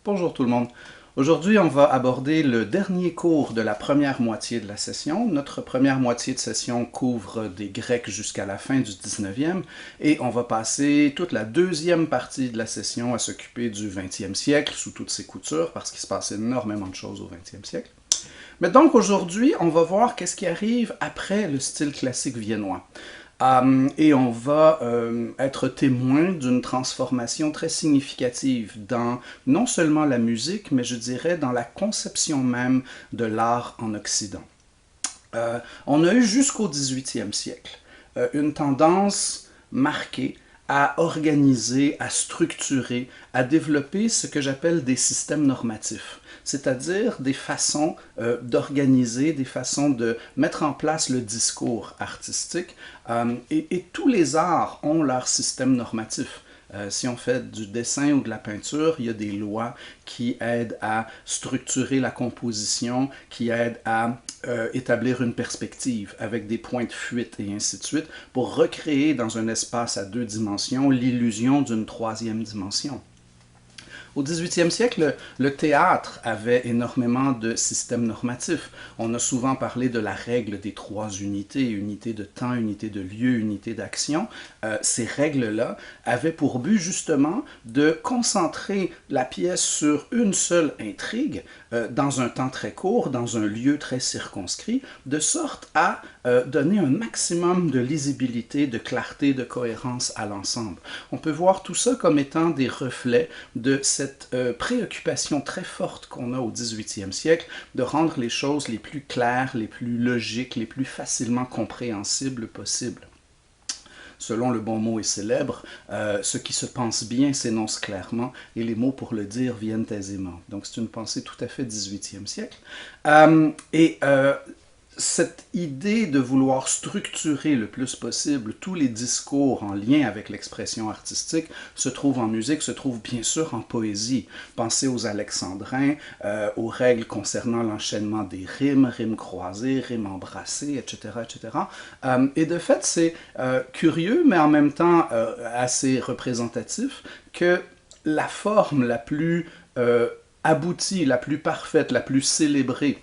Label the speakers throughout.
Speaker 1: Bonjour tout le monde. Aujourd'hui, on va aborder le dernier cours de la première moitié de la session. Notre première moitié de session couvre des Grecs jusqu'à la fin du 19e et on va passer toute la deuxième partie de la session à s'occuper du 20e siècle sous toutes ses coutures parce qu'il se passe énormément de choses au 20e siècle. Mais donc aujourd'hui, on va voir qu'est-ce qui arrive après le style classique viennois. Et on va être témoin d'une transformation très significative dans non seulement la musique, mais je dirais dans la conception même de l'art en Occident. On a eu jusqu'au 18e siècle une tendance marquée à organiser, à structurer, à développer ce que j'appelle des systèmes normatifs, c'est-à-dire des façons d'organiser, des façons de mettre en place le discours artistique. Et tous les arts ont leur système normatif. Si on fait du dessin ou de la peinture, il y a des lois qui aident à structurer la composition, qui aident à établir une perspective avec des points de fuite et ainsi de suite, pour recréer dans un espace à deux dimensions l'illusion d'une troisième dimension. Au 18e siècle, le théâtre avait énormément de systèmes normatifs. On a souvent parlé de la règle des trois unités, unité de temps, unité de lieu, unité d'action. Ces règles-là avaient pour but justement de concentrer la pièce sur une seule intrigue dans un temps très court, dans un lieu très circonscrit, de sorte à donner un maximum de lisibilité, de clarté, de cohérence à l'ensemble. On peut voir tout ça comme étant des reflets de cette préoccupation très forte qu'on a au 18e siècle de rendre les choses les plus claires, les plus logiques, les plus facilement compréhensibles possibles. Selon le bon mot est célèbre, ce qui se pense bien s'énonce clairement et les mots pour le dire viennent aisément. Donc c'est une pensée tout à fait 18e siècle. Cette idée de vouloir structurer le plus possible tous les discours en lien avec l'expression artistique se trouve en musique, se trouve bien sûr en poésie. Pensez aux alexandrins, aux règles concernant l'enchaînement des rimes, rimes croisées, rimes embrassées, etc. etc. Et de fait, c'est curieux, mais en même temps assez représentatif, que la forme la plus aboutie, la plus parfaite, la plus célébrée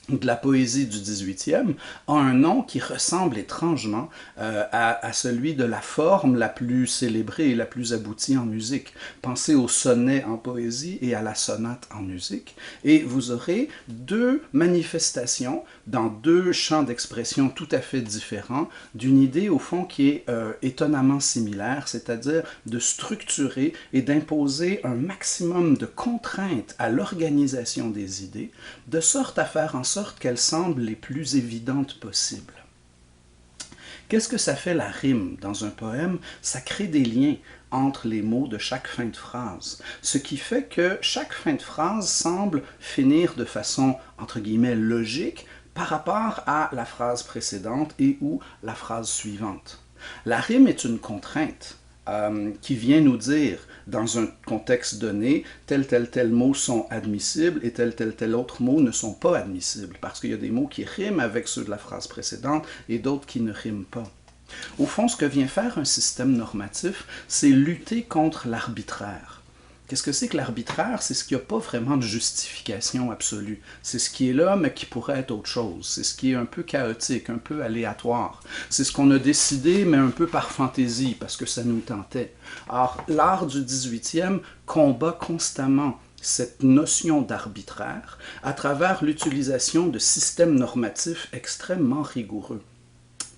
Speaker 1: de la poésie du 18e a un nom qui ressemble étrangement à celui de la forme la plus célébrée et la plus aboutie en musique. Pensez au sonnet en poésie et à la sonate en musique, et vous aurez deux manifestations dans deux champs d'expression tout à fait différents d'une idée au fond qui est étonnamment similaire, c'est-à-dire de structurer et d'imposer un maximum de contraintes à l'organisation des idées, de sorte à faire en sorte qu'elles semblent les plus évidentes possibles. Qu'est-ce que ça fait la rime dans un poème? Ça crée des liens entre les mots de chaque fin de phrase, ce qui fait que chaque fin de phrase semble finir de façon, entre guillemets, logique par rapport à la phrase précédente et ou la phrase suivante. La rime est une contrainte qui vient nous dire, dans un contexte donné, tel mot sont admissibles et tel autre mot ne sont pas admissibles, parce qu'il y a des mots qui riment avec ceux de la phrase précédente et d'autres qui ne riment pas. Au fond, ce que vient faire un système normatif, c'est lutter contre l'arbitraire. Qu'est-ce que c'est que l'arbitraire? C'est ce qui n'a pas vraiment de justification absolue. C'est ce qui est là, mais qui pourrait être autre chose. C'est ce qui est un peu chaotique, un peu aléatoire. C'est ce qu'on a décidé, mais un peu par fantaisie, parce que ça nous tentait. Or, l'art du 18e combat constamment cette notion d'arbitraire à travers l'utilisation de systèmes normatifs extrêmement rigoureux.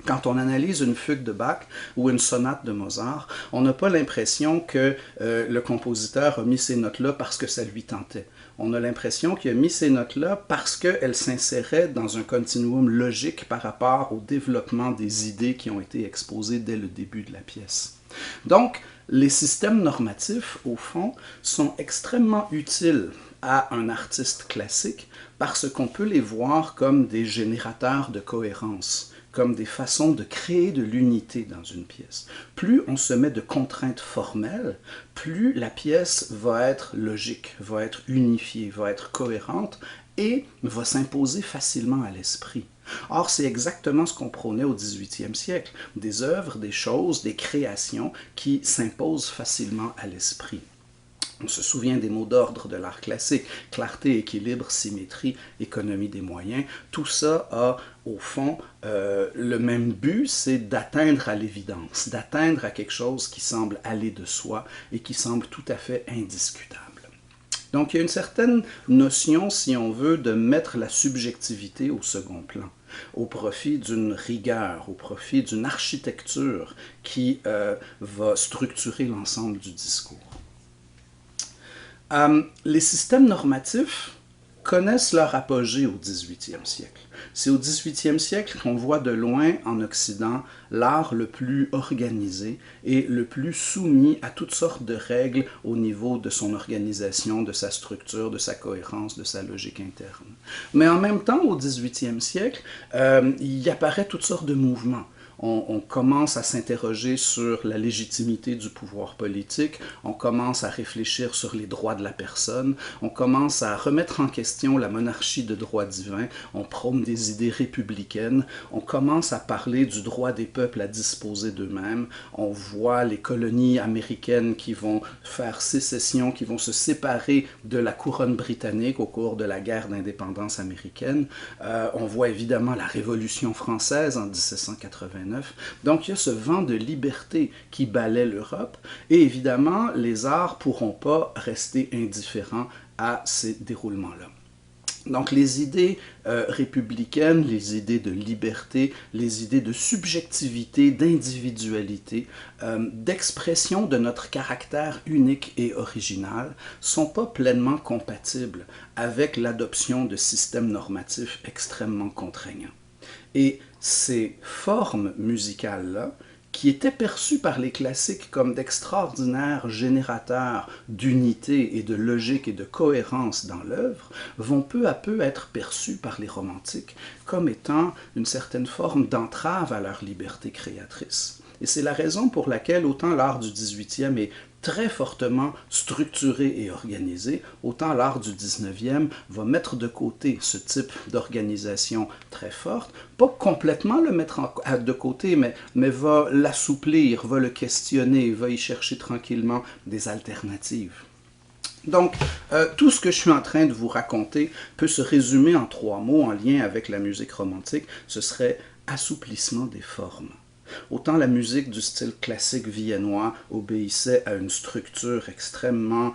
Speaker 1: Quand on analyse une fugue de Bach ou une sonate de Mozart, on n'a pas l'impression que le compositeur a mis ces notes-là parce que ça lui tentait. On a l'impression qu'il a mis ces notes-là parce qu'elles s'inséraient dans un continuum logique par rapport au développement des idées qui ont été exposées dès le début de la pièce. Donc, les systèmes normatifs, au fond, sont extrêmement utiles à un artiste classique parce qu'on peut les voir comme des générateurs de cohérence, comme des façons de créer de l'unité dans une pièce. Plus on se met de contraintes formelles, plus la pièce va être logique, va être unifiée, va être cohérente et va s'imposer facilement à l'esprit. Or, c'est exactement ce qu'on prônait au 18e siècle, des œuvres, des choses, des créations qui s'imposent facilement à l'esprit. On se souvient des mots d'ordre de l'art classique, clarté, équilibre, symétrie, économie des moyens. Tout ça a, au fond, le même but, c'est d'atteindre à l'évidence, d'atteindre à quelque chose qui semble aller de soi et qui semble tout à fait indiscutable. Donc, il y a une certaine notion, si on veut, de mettre la subjectivité au second plan, au profit d'une rigueur, au profit d'une architecture qui va structurer l'ensemble du discours. Les systèmes normatifs connaissent leur apogée au XVIIIe siècle. C'est au XVIIIe siècle qu'on voit de loin en Occident l'art le plus organisé et le plus soumis à toutes sortes de règles au niveau de son organisation, de sa structure, de sa cohérence, de sa logique interne. Mais en même temps, au XVIIIe siècle, il apparaît toutes sortes de mouvements. On commence à s'interroger sur la légitimité du pouvoir politique, on commence à réfléchir sur les droits de la personne, on commence à remettre en question la monarchie de droit divin, on prône des idées républicaines, on commence à parler du droit des peuples à disposer d'eux-mêmes, on voit les colonies américaines qui vont faire sécession, qui vont se séparer de la couronne britannique au cours de la guerre d'indépendance américaine, on voit évidemment la Révolution française en 1789. Donc il y a ce vent de liberté qui balaie l'Europe et évidemment les arts ne pourront pas rester indifférents à ces déroulements-là. Donc les idées républicaines, les idées de liberté, les idées de subjectivité, d'individualité, d'expression de notre caractère unique et original sont pas pleinement compatibles avec l'adoption de systèmes normatifs extrêmement contraignants. Et ces formes musicales-là, qui étaient perçues par les classiques comme d'extraordinaires générateurs d'unité et de logique et de cohérence dans l'œuvre, vont peu à peu être perçues par les romantiques comme étant une certaine forme d'entrave à leur liberté créatrice. Et c'est la raison pour laquelle autant l'art du 18e est très fortement structuré et organisé, autant l'art du 19e va mettre de côté ce type d'organisation très forte, pas complètement le mettre de côté, mais va l'assouplir, va le questionner, va y chercher tranquillement des alternatives. Donc, tout ce que je suis en train de vous raconter peut se résumer en 3 mots en lien avec la musique romantique, ce serait assouplissement des formes. Autant la musique du style classique viennois obéissait à une structure extrêmement...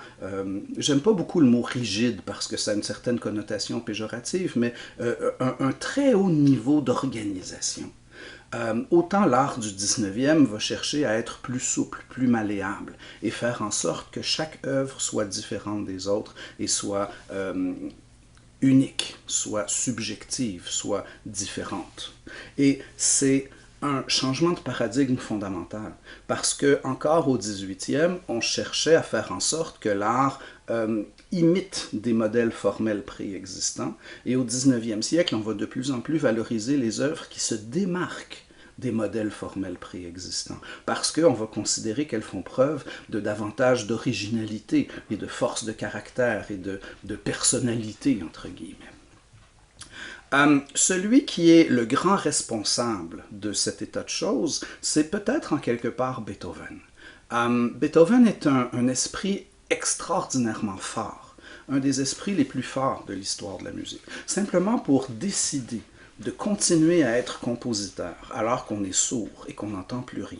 Speaker 1: j'aime pas beaucoup le mot rigide parce que ça a une certaine connotation péjorative, mais un très haut niveau d'organisation. Autant l'art du 19e va chercher à être plus souple, plus malléable, et faire en sorte que chaque œuvre soit différente des autres et soit unique, soit subjective, soit différente. Et c'est un changement de paradigme fondamental, parce que encore au 18e, on cherchait à faire en sorte que l'art imite des modèles formels préexistants, et au 19e siècle, on va de plus en plus valoriser les œuvres qui se démarquent des modèles formels préexistants, parce qu'on va considérer qu'elles font preuve de davantage d'originalité et de force de caractère et de personnalité, entre guillemets. Celui qui est le grand responsable de cet état de choses, c'est peut-être en quelque part Beethoven. Beethoven est un esprit extraordinairement fort, un des esprits les plus forts de l'histoire de la musique, simplement pour décider de continuer à être compositeur alors qu'on est sourd et qu'on n'entend plus rien.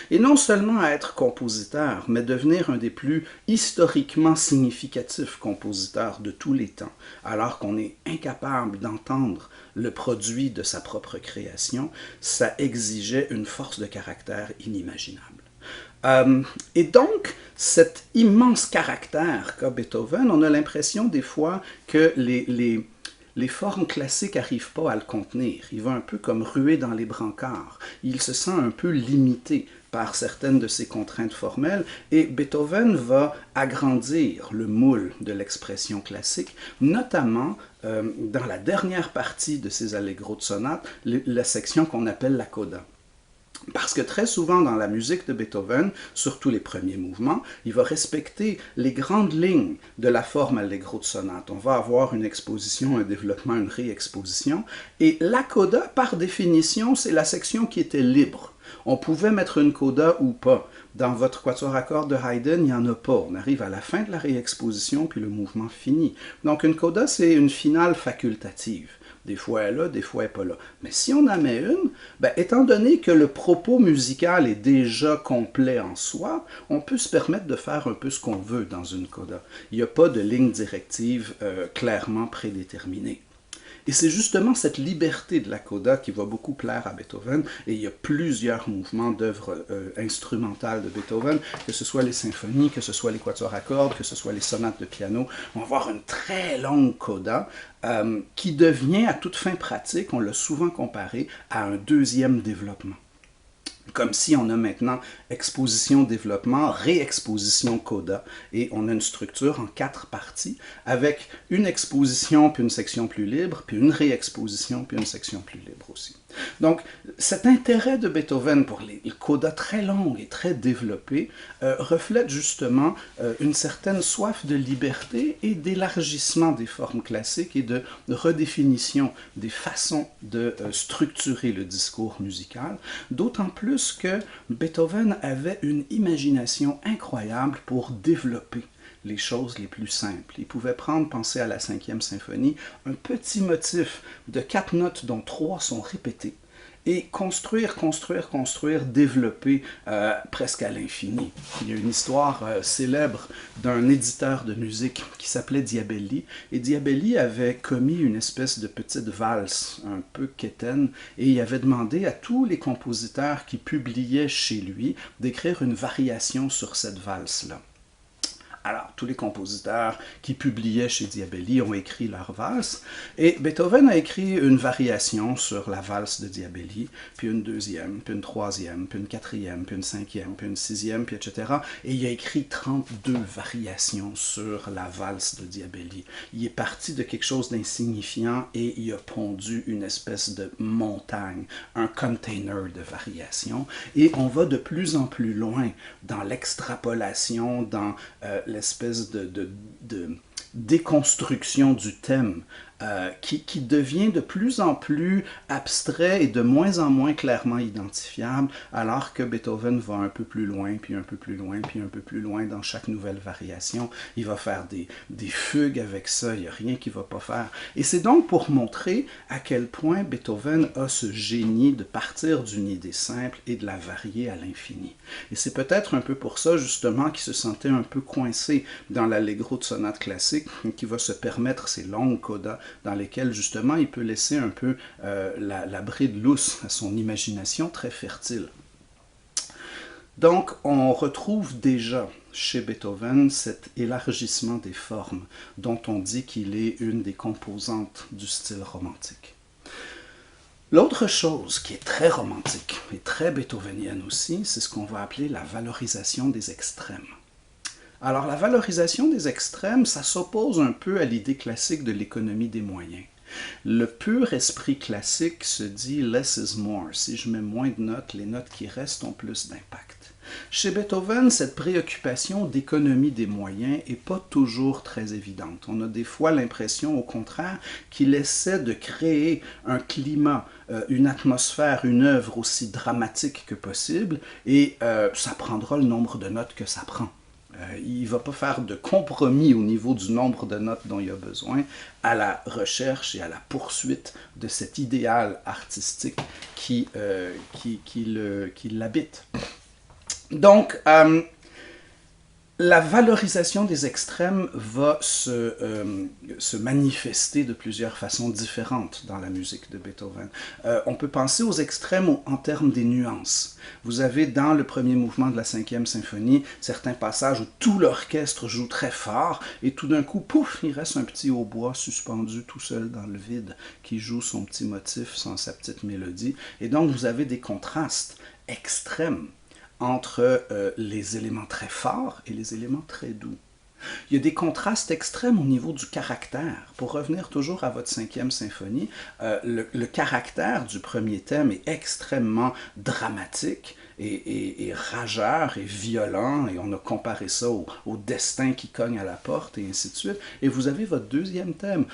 Speaker 1: Et non seulement à être compositeur, mais devenir un des plus historiquement significatifs compositeurs de tous les temps, alors qu'on est incapable d'entendre le produit de sa propre création, ça exigeait une force de caractère inimaginable. Et donc, cet immense caractère qu'a Beethoven, on a l'impression des fois que les formes classiques n'arrivent pas à le contenir. Il va un peu comme ruer dans les brancards. Il se sent un peu limité par certaines de ses contraintes formelles, et Beethoven va agrandir le moule de l'expression classique, notamment dans la dernière partie de ses allegro de sonate, la section qu'on appelle la coda. Parce que très souvent dans la musique de Beethoven, surtout les premiers mouvements, il va respecter les grandes lignes de la forme allegro de sonate. On va avoir une exposition, un développement, une réexposition. Et la coda, par définition, c'est la section qui était libre. On pouvait mettre une coda ou pas. Dans votre quatuor à cordes de Haydn, il n'y en a pas. On arrive à la fin de la réexposition, puis le mouvement finit. Donc une coda, c'est une finale facultative. Des fois elle est là, des fois elle n'est pas là. Mais si on en met une, ben, étant donné que le propos musical est déjà complet en soi, on peut se permettre de faire un peu ce qu'on veut dans une coda. Il n'y a pas de ligne directive clairement prédéterminée. Et c'est justement cette liberté de la coda qui va beaucoup plaire à Beethoven, et il y a plusieurs mouvements d'œuvres instrumentales de Beethoven, que ce soit les symphonies, que ce soit les quatuors à cordes, que ce soit les sonates de piano. On va avoir une très longue coda qui devient à toute fin pratique, on l'a souvent comparé, à un deuxième développement. Comme si on a maintenant exposition, développement, réexposition, coda, et on a une structure en 4 parties, avec une exposition, puis une section plus libre, puis une réexposition, puis une section plus libre aussi. Donc, cet intérêt de Beethoven pour les codas très longues et très développées reflète justement une certaine soif de liberté et d'élargissement des formes classiques et de redéfinition des façons de structurer le discours musical, d'autant plus que Beethoven avait une imagination incroyable pour développer les choses les plus simples. Il pouvait prendre, penser à la 5e symphonie, un petit motif de 4 notes dont 3 sont répétées, et construire, développer presque à l'infini. Il y a une histoire célèbre d'un éditeur de musique qui s'appelait Diabelli, et Diabelli avait commis une espèce de petite valse un peu quétaine, et il avait demandé à tous les compositeurs qui publiaient chez lui d'écrire une variation sur cette valse-là. Alors, tous les compositeurs qui publiaient chez Diabelli ont écrit leur valse, et Beethoven a écrit une variation sur la valse de Diabelli, puis une deuxième, puis une troisième, puis une quatrième, puis une cinquième, puis une sixième, puis etc. Et il a écrit 32 variations sur la valse de Diabelli. Il est parti de quelque chose d'insignifiant et il a pondu une espèce de montagne, un container de variations, et on va de plus en plus loin dans l'extrapolation, dans l'espèce de déconstruction du thème qui devient de plus en plus abstrait et de moins en moins clairement identifiable, alors que Beethoven va un peu plus loin, puis un peu plus loin, puis un peu plus loin dans chaque nouvelle variation. Il va faire des fugues avec ça, il n'y a rien qu'il ne va pas faire. Et c'est donc pour montrer à quel point Beethoven a ce génie de partir d'une idée simple et de la varier à l'infini. Et c'est peut-être un peu pour ça, justement, qu'il se sentait un peu coincé dans l'allegro de sonate classique, qui va se permettre ces longues codas dans lesquelles, justement, il peut laisser un peu la bride lousse à son imagination très fertile. Donc, on retrouve déjà chez Beethoven cet élargissement des formes dont on dit qu'il est une des composantes du style romantique. L'autre chose qui est très romantique et très beethovenienne aussi, c'est ce qu'on va appeler la valorisation des extrêmes. Alors, la valorisation des extrêmes, ça s'oppose un peu à l'idée classique de l'économie des moyens. Le pur esprit classique se dit « less is more ». Si je mets moins de notes, les notes qui restent ont plus d'impact. Chez Beethoven, cette préoccupation d'économie des moyens n'est pas toujours très évidente. On a des fois l'impression, au contraire, qu'il essaie de créer un climat, une atmosphère, une œuvre aussi dramatique que possible, et ça prendra le nombre de notes que ça prend. Il ne va pas faire de compromis au niveau du nombre de notes dont il a besoin à la recherche et à la poursuite de cet idéal artistique qui l'habite. Donc, la valorisation des extrêmes va se manifester de plusieurs façons différentes dans la musique de Beethoven. On peut penser aux extrêmes en termes des nuances. Vous avez dans le premier mouvement de la 5e symphonie certains passages où tout l'orchestre joue très fort et tout d'un coup, pouf, il reste un petit hautbois suspendu tout seul dans le vide qui joue son petit motif sans sa petite mélodie. Et donc vous avez des contrastes extrêmes entre les éléments très forts et les éléments très doux. Il y a des contrastes extrêmes au niveau du caractère. Pour revenir toujours à votre 5e symphonie, le caractère du premier thème est extrêmement dramatique et rageur et violent, et on a comparé ça au destin qui cogne à la porte, et ainsi de suite. Et vous avez votre deuxième thème.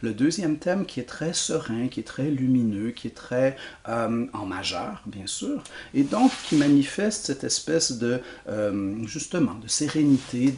Speaker 1: Le deuxième thème qui est très serein, qui est très lumineux, qui est très en majeur, bien sûr, et donc qui manifeste cette espèce de, justement, de sérénité,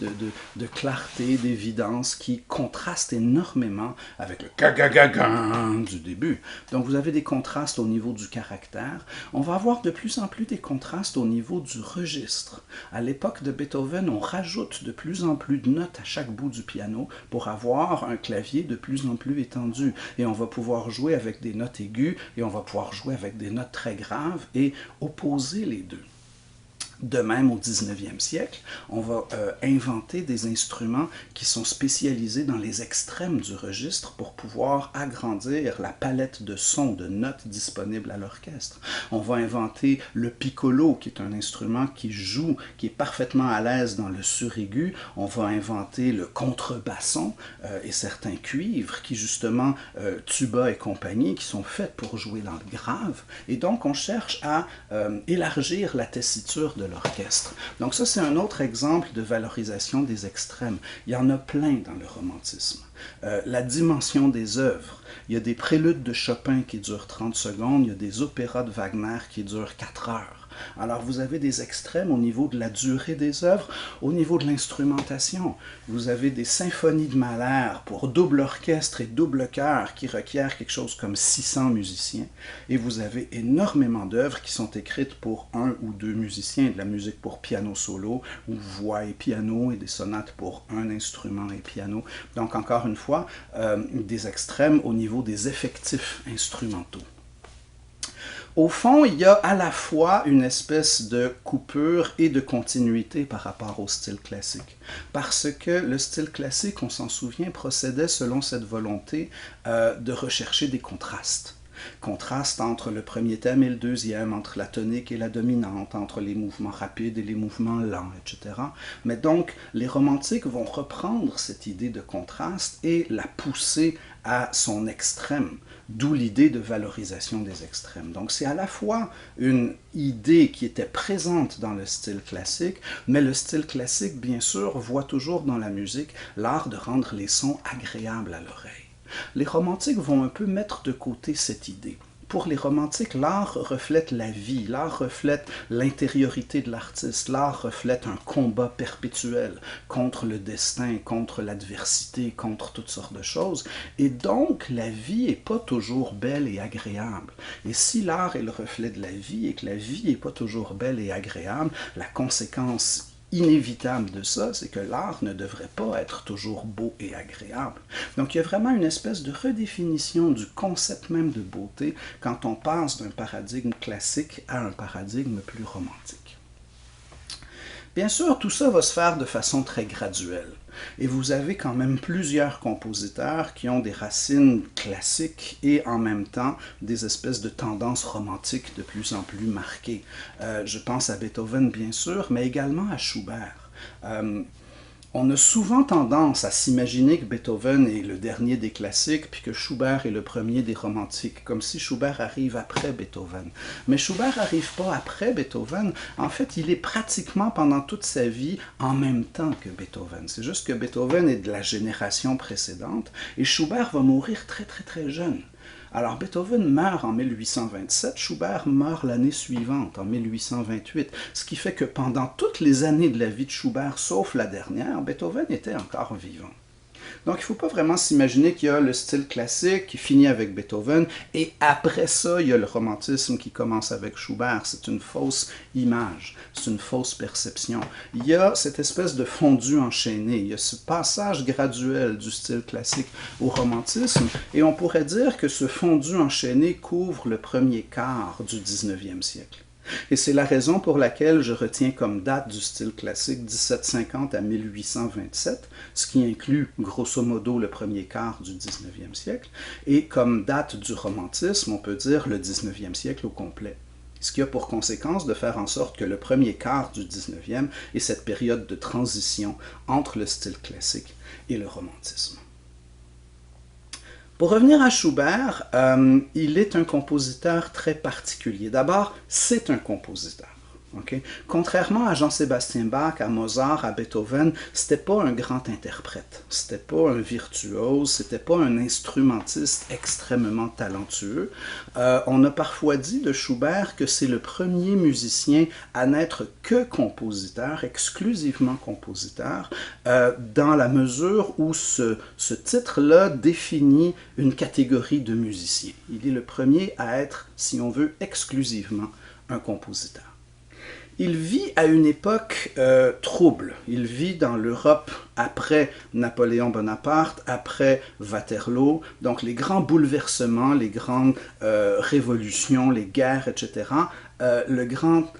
Speaker 1: de clarté, d'évidence, qui contraste énormément avec le ga-ga-ga-ga du début. Donc vous avez des contrastes au niveau du caractère. On va avoir de plus en plus des contrastes au niveau du registre. À l'époque de Beethoven, on rajoute de plus en plus de notes à chaque bout du piano pour avoir un clavier de plus en plus étendu. Et on va pouvoir jouer avec des notes aiguës et on va pouvoir jouer avec des notes très graves et opposer les deux. De même, au 19e siècle, on va inventer des instruments qui sont spécialisés dans les extrêmes du registre pour pouvoir agrandir la palette de sons, de notes disponibles à l'orchestre. On va inventer le piccolo, qui est un instrument qui joue, qui est parfaitement à l'aise dans le suraigu. On va inventer le contrebasson et certains cuivres qui, justement, tuba et compagnie, qui sont faits pour jouer dans le grave. Et donc, on cherche à élargir la tessiture de l'orchestre. Donc ça, c'est un autre exemple de valorisation des extrêmes. Il y en a plein dans le romantisme. La dimension des œuvres. Il y a des préludes de Chopin qui durent 30 secondes, il y a des opéras de Wagner qui durent 4 heures. Alors vous avez des extrêmes au niveau de la durée des œuvres, au niveau de l'instrumentation. Vous avez des symphonies de Mahler pour double orchestre et double chœur qui requièrent quelque chose comme 600 musiciens. Et vous avez énormément d'œuvres qui sont écrites pour un ou deux musiciens, de la musique pour piano solo, ou voix et piano, et des sonates pour un instrument et piano. Donc encore une fois, des extrêmes au niveau des effectifs instrumentaux. Au fond, il y a à la fois une espèce de coupure et de continuité par rapport au style classique. Parce que le style classique, on s'en souvient, procédait selon cette volonté de rechercher des contrastes. Contraste entre le premier thème et le deuxième, entre la tonique et la dominante, entre les mouvements rapides et les mouvements lents, etc. Mais donc, les romantiques vont reprendre cette idée de contraste et la pousser à son extrême, d'où l'idée de valorisation des extrêmes. Donc c'est à la fois une idée qui était présente dans le style classique, mais le style classique, bien sûr, voit toujours dans la musique l'art de rendre les sons agréables à l'oreille. Les romantiques vont un peu mettre de côté cette idée. Pour les romantiques, l'art reflète la vie, l'art reflète l'intériorité de l'artiste, l'art reflète un combat perpétuel contre le destin, contre l'adversité, contre toutes sortes de choses. Et donc, la vie n'est pas toujours belle et agréable. Et si l'art est le reflet de la vie et que la vie n'est pas toujours belle et agréable, la conséquence inévitable de ça, c'est que l'art ne devrait pas être toujours beau et agréable. Donc il y a vraiment une espèce de redéfinition du concept même de beauté quand on passe d'un paradigme classique à un paradigme plus romantique. Bien sûr, tout ça va se faire de façon très graduelle. Et vous avez quand même plusieurs compositeurs qui ont des racines classiques et en même temps des espèces de tendances romantiques de plus en plus marquées. Je pense à Beethoven bien sûr, mais également à Schubert. On a souvent tendance à s'imaginer que Beethoven est le dernier des classiques, puis que Schubert est le premier des romantiques, comme si Schubert arrive après Beethoven. Mais Schubert n'arrive pas après Beethoven. En fait, il est pratiquement pendant toute sa vie en même temps que Beethoven. C'est juste que Beethoven est de la génération précédente, et Schubert va mourir très très très jeune. Alors Beethoven meurt en 1827, Schubert meurt l'année suivante, en 1828, ce qui fait que pendant toutes les années de la vie de Schubert, sauf la dernière, Beethoven était encore vivant. Donc il ne faut pas vraiment s'imaginer qu'il y a le style classique qui finit avec Beethoven et après ça, il y a le romantisme qui commence avec Schubert. C'est une fausse image, c'est une fausse perception. Il y a cette espèce de fondu enchaîné, il y a ce passage graduel du style classique au romantisme et on pourrait dire que ce fondu enchaîné couvre le premier quart du 19e siècle. Et c'est la raison pour laquelle je retiens comme date du style classique 1750 à 1827, ce qui inclut grosso modo le premier quart du 19e siècle, et comme date du romantisme, on peut dire le 19e siècle au complet. Ce qui a pour conséquence de faire en sorte que le premier quart du 19e est cette période de transition entre le style classique et le romantisme. Pour revenir à Schubert, il est un compositeur très particulier. D'abord, c'est un compositeur. Okay? Contrairement à Jean-Sébastien Bach, à Mozart, à Beethoven, c'était pas un grand interprète, c'était pas un virtuose, c'était pas un instrumentiste extrêmement talentueux. On a parfois dit de Schubert que c'est le premier musicien à n'être que compositeur, exclusivement compositeur, dans la mesure où ce titre-là définit une catégorie de musiciens. Il est le premier à être, si on veut, exclusivement un compositeur. Il vit à une époque trouble. Il vit dans l'Europe après Napoléon Bonaparte, après Waterloo, donc les grands bouleversements, les grandes révolutions, les guerres, etc. Le grand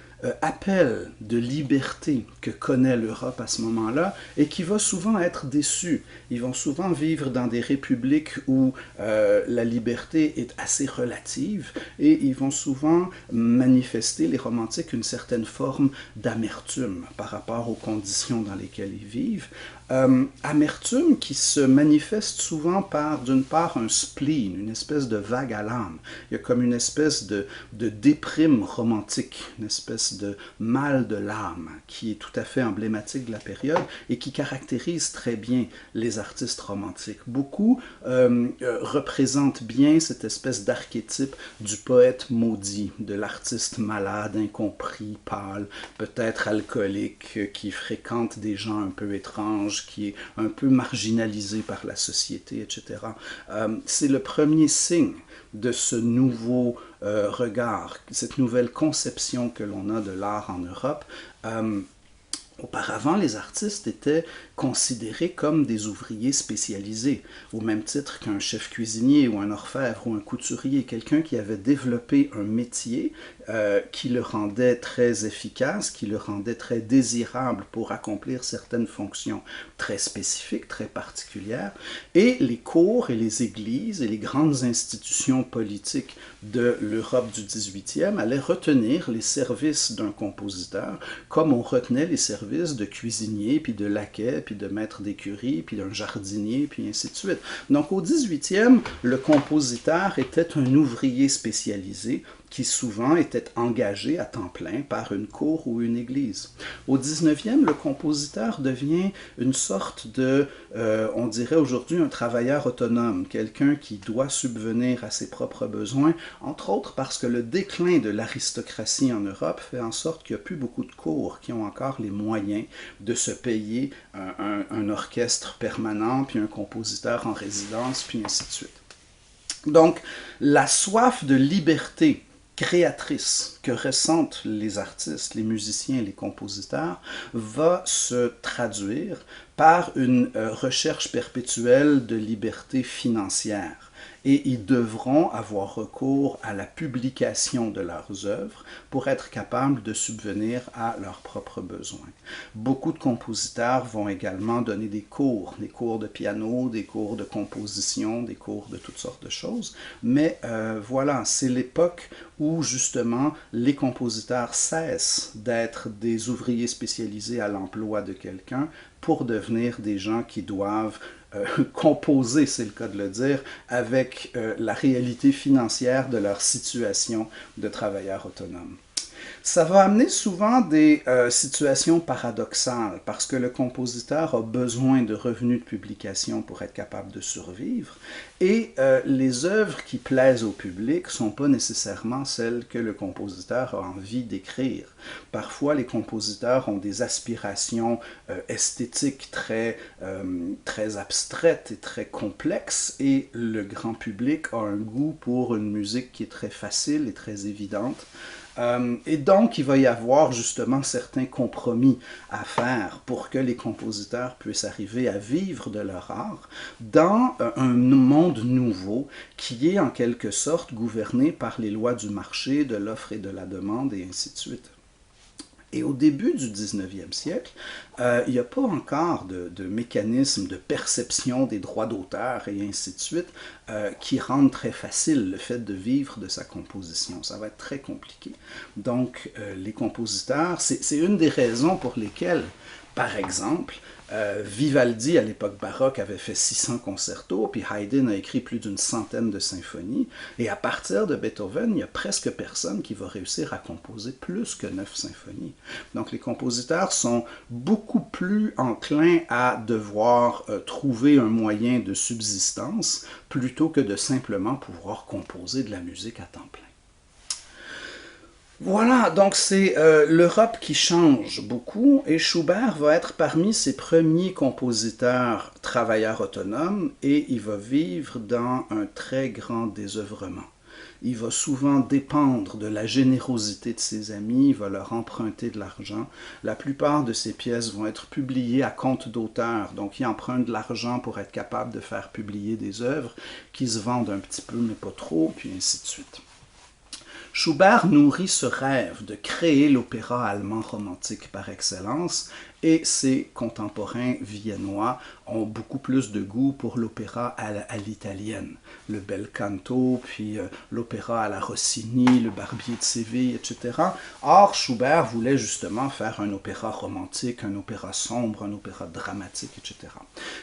Speaker 1: appel de liberté que connaît l'Europe à ce moment-là et qui va souvent être déçu. Ils vont souvent vivre dans des républiques où la liberté est assez relative et ils vont souvent manifester, les romantiques, une certaine forme d'amertume par rapport aux conditions dans lesquelles ils vivent. Amertume qui se manifeste souvent par, d'une part, un spleen, une espèce de vague à l'âme. Il y a comme une espèce de déprime romantique, une espèce de mal de l'âme qui est tout à fait emblématique de la période et qui caractérise très bien les artistes romantiques. Beaucoup représentent bien cette espèce d'archétype du poète maudit, de l'artiste malade, incompris, pâle, peut-être alcoolique, qui fréquente des gens un peu étranges, qui est un peu marginalisé par la société, etc. C'est le premier signe de ce nouveau regard, cette nouvelle conception que l'on a de l'art en Europe. Auparavant, les artistes étaient considérés comme des ouvriers spécialisés, au même titre qu'un chef cuisinier ou un orfèvre ou un couturier, quelqu'un qui avait développé un métier qui le rendait très efficace, qui le rendait très désirable pour accomplir certaines fonctions très spécifiques, très particulières. Et les cours et les églises et les grandes institutions politiques de l'Europe du 18e allaient retenir les services d'un compositeur comme on retenait les services de cuisinier, puis de laquais, puis de maître d'écurie, puis d'un jardinier, puis ainsi de suite. Donc au 18e, le compositeur était un ouvrier spécialisé qui souvent était engagé à temps plein par une cour ou une église. Au 19e, le compositeur devient une sorte de, on dirait aujourd'hui, un travailleur autonome, quelqu'un qui doit subvenir à ses propres besoins, entre autres parce que le déclin de l'aristocratie en Europe fait en sorte qu'il n'y a plus beaucoup de cours qui ont encore les moyens de se payer un orchestre permanent, puis un compositeur en résidence, puis ainsi de suite. Donc, la soif de liberté créatrice que ressentent les artistes, les musiciens, les compositeurs, va se traduire par une recherche perpétuelle de liberté financière. Et ils devront avoir recours à la publication de leurs œuvres pour être capables de subvenir à leurs propres besoins. Beaucoup de compositeurs vont également donner des cours de piano, des cours de composition, des cours de toutes sortes de choses. Mais voilà, c'est l'époque où justement les compositeurs cessent d'être des ouvriers spécialisés à l'emploi de quelqu'un pour devenir des gens qui doivent composer, c'est le cas de le dire, avec la réalité financière de leur situation de travailleurs autonomes. Ça va amener souvent des situations paradoxales parce que le compositeur a besoin de revenus de publication pour être capable de survivre et les œuvres qui plaisent au public ne sont pas nécessairement celles que le compositeur a envie d'écrire. Parfois, les compositeurs ont des aspirations esthétiques très abstraites et très complexes et le grand public a un goût pour une musique qui est très facile et très évidente. Et donc, il va y avoir justement certains compromis à faire pour que les compositeurs puissent arriver à vivre de leur art dans un monde nouveau qui est en quelque sorte gouverné par les lois du marché, de l'offre et de la demande et ainsi de suite. Et au début du 19e siècle, il n'y a pas encore de mécanisme de perception des droits d'auteur et ainsi de suite qui rendent très facile le fait de vivre de sa composition. Ça va être très compliqué. Donc, les compositeurs, c'est une des raisons pour lesquelles, par exemple, Vivaldi, à l'époque baroque, avait fait 600 concertos, puis Haydn a écrit plus d'une centaine de symphonies. Et à partir de Beethoven, il n'y a presque personne qui va réussir à composer plus que 9 symphonies. Donc les compositeurs sont beaucoup plus enclins à devoir trouver un moyen de subsistance plutôt que de simplement pouvoir composer de la musique à temps plein. Voilà, donc c'est l'Europe qui change beaucoup et Schubert va être parmi ses premiers compositeurs travailleurs autonomes et il va vivre dans un très grand désœuvrement. Il va souvent dépendre de la générosité de ses amis, il va leur emprunter de l'argent. La plupart de ses pièces vont être publiées à compte d'auteur, donc il emprunte de l'argent pour être capable de faire publier des œuvres qui se vendent un petit peu mais pas trop, puis ainsi de suite. Schubert nourrit ce rêve de créer l'opéra allemand romantique par excellence et ses contemporains viennois ont beaucoup plus de goût pour l'opéra à l'italienne. Le bel canto, puis l'opéra à la Rossini, le Barbier de Séville, etc. Or, Schubert voulait justement faire un opéra romantique, un opéra sombre, un opéra dramatique, etc.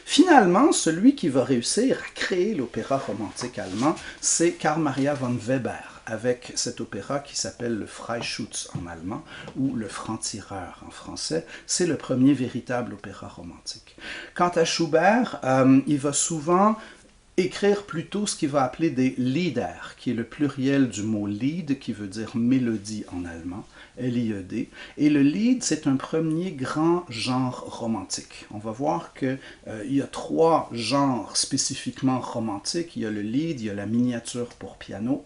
Speaker 1: Finalement, celui qui va réussir à créer l'opéra romantique allemand, c'est Carl Maria von Weber, avec cet opéra qui s'appelle le Freischütz en allemand, ou le Franc-Tireur en français. C'est le premier véritable opéra romantique. Quant à Schubert, il va souvent écrire plutôt ce qu'il va appeler des Lieder, qui est le pluriel du mot Lied, qui veut dire mélodie en allemand, L-I-E-D. Et le Lied, c'est un premier grand genre romantique. On va voir qu'il y a 3 genres spécifiquement romantiques. Il y a le Lied, il y a la miniature pour piano,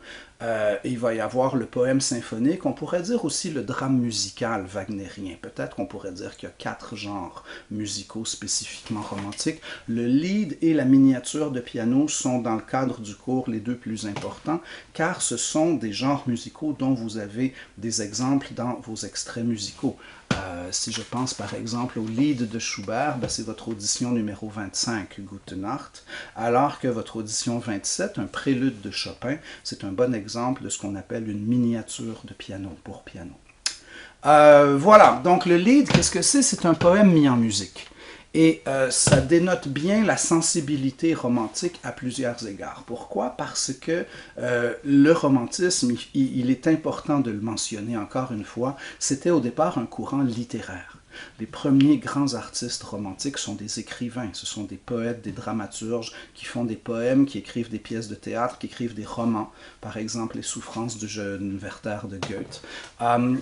Speaker 1: il va y avoir le poème symphonique, on pourrait dire aussi le drame musical wagnérien. Peut-être qu'on pourrait dire qu'il y a 4 genres musicaux spécifiquement romantiques. Le Lied et la miniature de piano sont dans le cadre du cours les 2 plus importants, car ce sont des genres musicaux dont vous avez des exemples dans vos extraits musicaux. Si je pense par exemple au Lied de Schubert, ben c'est votre audition numéro 25, Gute Nacht, alors que votre audition 27, un prélude de Chopin, c'est un bon exemple de ce qu'on appelle une miniature de piano pour piano. Voilà, donc le Lied, qu'est-ce que c'est? C'est un poème mis en musique. Et ça dénote bien la sensibilité romantique à plusieurs égards. Pourquoi? Parce que le romantisme, il est important de le mentionner encore une fois, c'était au départ un courant littéraire. Les premiers grands artistes romantiques sont des écrivains, ce sont des poètes, des dramaturges qui font des poèmes, qui écrivent des pièces de théâtre, qui écrivent des romans, par exemple Les Souffrances du jeune Werther de Goethe.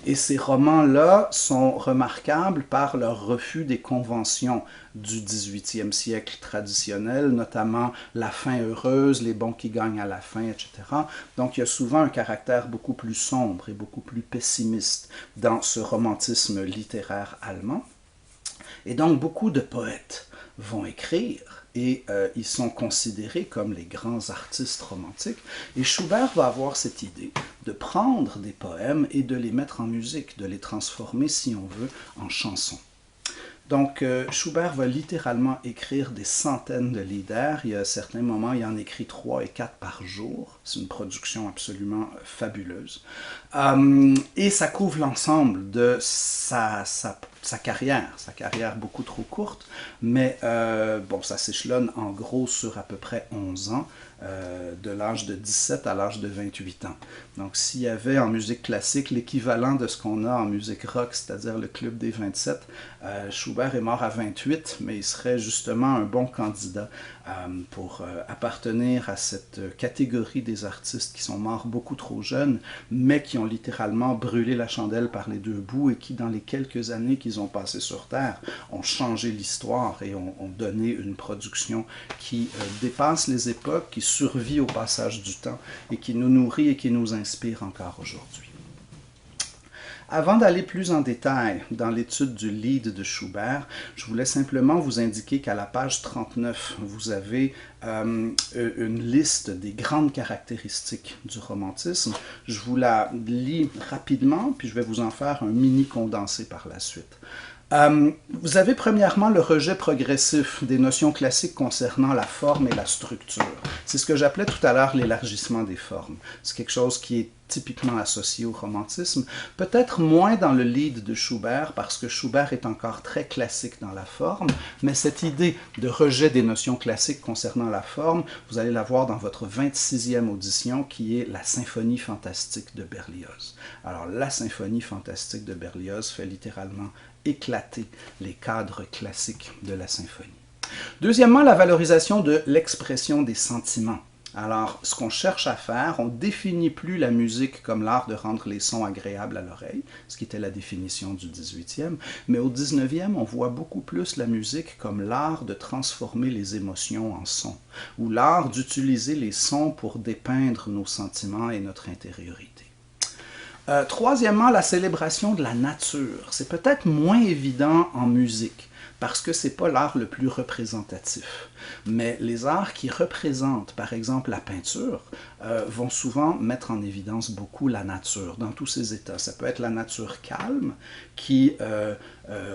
Speaker 1: Et ces romans-là sont remarquables par leur refus des conventions du 18e siècle traditionnel, notamment la fin heureuse, les bons qui gagnent à la fin, etc. Donc il y a souvent un caractère beaucoup plus sombre et beaucoup plus pessimiste dans ce romantisme littéraire allemand. Et donc beaucoup de poètes vont écrire et ils sont considérés comme les grands artistes romantiques. Et Schubert va avoir cette idée de prendre des poèmes et de les mettre en musique, de les transformer, si on veut, en chansons. Donc, Schubert va littéralement écrire des centaines de lieder. Il y a certains moments, il en écrit 3 et 4 par jour. C'est une production absolument fabuleuse. Et ça couvre l'ensemble de sa carrière beaucoup trop courte, mais bon, ça s'échelonne en gros sur à peu près 11 ans, de l'âge de 17 à l'âge de 28 ans. Donc s'il y avait en musique classique l'équivalent de ce qu'on a en musique rock, c'est-à-dire le Club des 27, Schubert est mort à 28, mais il serait justement un bon candidat pour appartenir à cette catégorie des artistes qui sont morts beaucoup trop jeunes, mais qui ont littéralement brûlé la chandelle par les 2 bouts et qui, dans les quelques années qu'ils ont passées sur Terre, ont changé l'histoire et ont donné une production qui dépasse les époques, qui survit au passage du temps et qui nous nourrit et qui nous inspire encore aujourd'hui. Avant d'aller plus en détail dans l'étude du Lied de Schubert, je voulais simplement vous indiquer qu'à la page 39, vous avez une liste des grandes caractéristiques du romantisme. Je vous la lis rapidement, puis je vais vous en faire un mini condensé par la suite. Vous avez premièrement le rejet progressif des notions classiques concernant la forme et la structure. C'est ce que j'appelais tout à l'heure l'élargissement des formes. C'est quelque chose qui est typiquement associé au romantisme, peut-être moins dans le Lied de Schubert, parce que Schubert est encore très classique dans la forme, mais cette idée de rejet des notions classiques concernant la forme, vous allez la voir dans votre 26e audition, qui est la Symphonie fantastique de Berlioz. Alors, la Symphonie fantastique de Berlioz fait littéralement éclater les cadres classiques de la symphonie. Deuxièmement, la valorisation de l'expression des sentiments. Alors, ce qu'on cherche à faire, on ne définit plus la musique comme l'art de rendre les sons agréables à l'oreille, ce qui était la définition du 18e, mais au 19e, on voit beaucoup plus la musique comme l'art de transformer les émotions en sons, ou l'art d'utiliser les sons pour dépeindre nos sentiments et notre intériorité. Troisièmement, la célébration de la nature. C'est peut-être moins évident en musique, parce que ce n'est pas l'art le plus représentatif. Mais les arts qui représentent, par exemple, la peinture, vont souvent mettre en évidence beaucoup la nature, dans tous ses états. Ça peut être la nature calme qui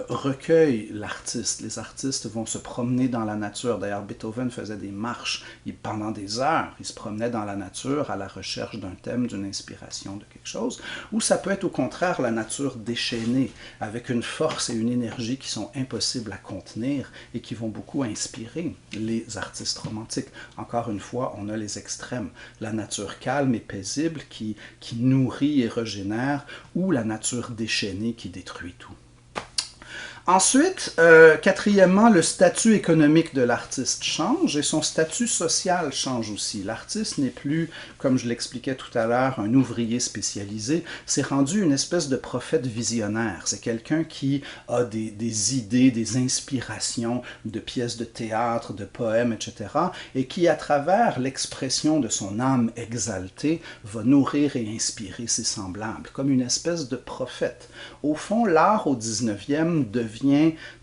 Speaker 1: recueille l'artiste. Les artistes vont se promener dans la nature. D'ailleurs, Beethoven faisait des marches pendant des heures. Il se promenait dans la nature à la recherche d'un thème, d'une inspiration, de quelque chose. Ou ça peut être au contraire la nature déchaînée, avec une force et une énergie qui sont impossibles à contenir et qui vont beaucoup inspirer les artistes romantiques. Encore une fois, on a les extrêmes. La nature calme et paisible qui nourrit et régénère, ou la nature déchaînée qui détruit tout. Ensuite, quatrièmement, le statut économique de l'artiste change et son statut social change aussi. L'artiste n'est plus, comme je l'expliquais tout à l'heure, un ouvrier spécialisé. C'est rendu une espèce de prophète visionnaire. C'est quelqu'un qui a des idées, des inspirations de pièces de théâtre, de poèmes, etc. et qui, à travers l'expression de son âme exaltée, va nourrir et inspirer ses semblables, comme une espèce de prophète. Au fond, l'art au 19e devient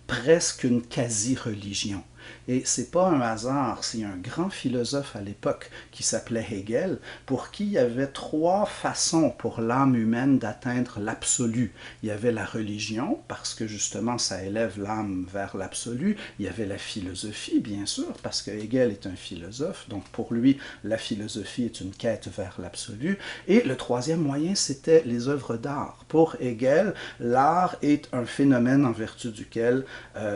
Speaker 1: presque une quasi-religion. Et c'est pas un hasard, c'est un grand philosophe à l'époque qui s'appelait Hegel, pour qui il y avait trois façons pour l'âme humaine d'atteindre l'absolu. Il y avait la religion, parce que justement ça élève l'âme vers l'absolu. Il y avait la philosophie, bien sûr, parce que Hegel est un philosophe, donc pour lui, la philosophie est une quête vers l'absolu. Et le troisième moyen, c'était les œuvres d'art. Pour Hegel, l'art est un phénomène en vertu duquel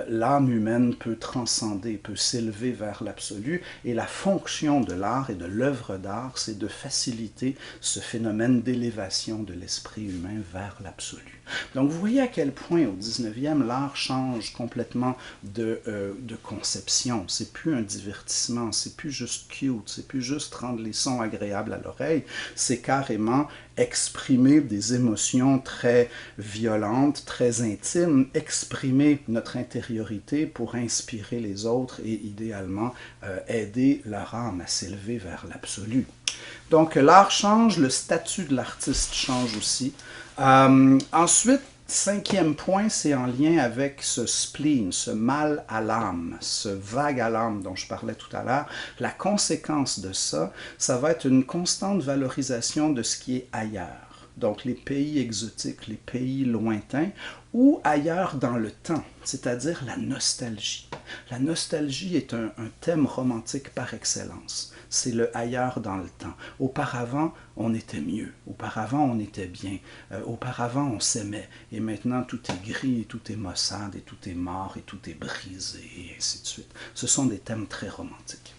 Speaker 1: l'âme humaine peut transcender, peut s'élever vers l'absolu, et la fonction de l'art et de l'œuvre d'art, c'est de faciliter ce phénomène d'élévation de l'esprit humain vers l'absolu. Donc vous voyez à quel point au 19e, l'art change complètement de conception. C'est plus un divertissement, c'est plus juste cute, c'est plus juste rendre les sons agréables à l'oreille, c'est carrément exprimer des émotions très violentes, très intimes, exprimer notre intériorité pour inspirer les autres et idéalement aider leur âme à s'élever vers l'absolu. Donc l'art change, le statut de l'artiste change aussi. Ensuite, cinquième point, c'est en lien avec ce spleen, ce mal à l'âme, ce vague à l'âme dont je parlais tout à l'heure. La conséquence de ça, ça va être une constante valorisation de ce qui est ailleurs. Donc les pays exotiques, les pays lointains, ou ailleurs dans le temps, c'est-à-dire la nostalgie. La nostalgie est un thème romantique par excellence. C'est le ailleurs dans le temps. Auparavant, on était mieux. Auparavant, on était bien. Auparavant, on s'aimait. Et maintenant, tout est gris, et tout est maussade, et tout est mort, et tout est brisé, et ainsi de suite. Ce sont des thèmes très romantiques.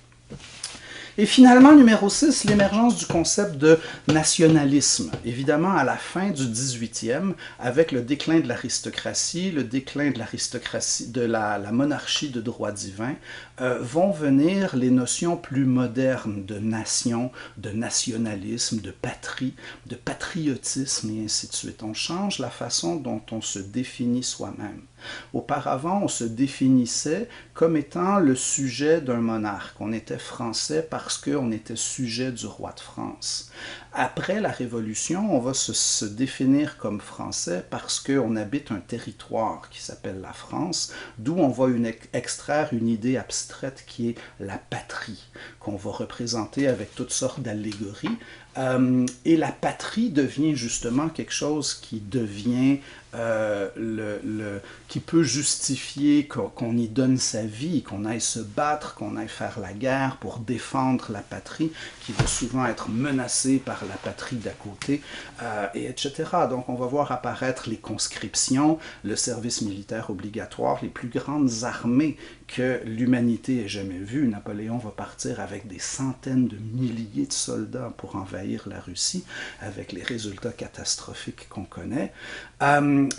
Speaker 1: Et finalement, numéro 6, l'émergence du concept de nationalisme. Évidemment, à la fin du 18e, avec le déclin de l'aristocratie, le déclin de l'aristocratie, de la monarchie de droit divin, vont venir les notions plus modernes de nation, de nationalisme, de patrie, de patriotisme, et ainsi de suite. On change la façon dont on se définit soi-même. Auparavant, on se définissait comme étant le sujet d'un monarque. On était français parce qu'on était sujet du roi de France. Après la Révolution, on va se définir comme français parce qu'on habite un territoire qui s'appelle la France, d'où on va extraire une idée abstraite qui est la patrie, qu'on va représenter avec toutes sortes d'allégories, Et la patrie devient justement quelque chose qui devient qui peut justifier qu'on y donne sa vie, qu'on aille se battre, qu'on aille faire la guerre pour défendre la patrie, qui va souvent être menacée par la patrie d'à côté, et etc. Donc on va voir apparaître les conscriptions, le service militaire obligatoire, les plus grandes armées que l'humanité ait jamais vues. Napoléon va partir avec des centaines de milliers de soldats pour envahir la Russie, avec les résultats catastrophiques qu'on connaît.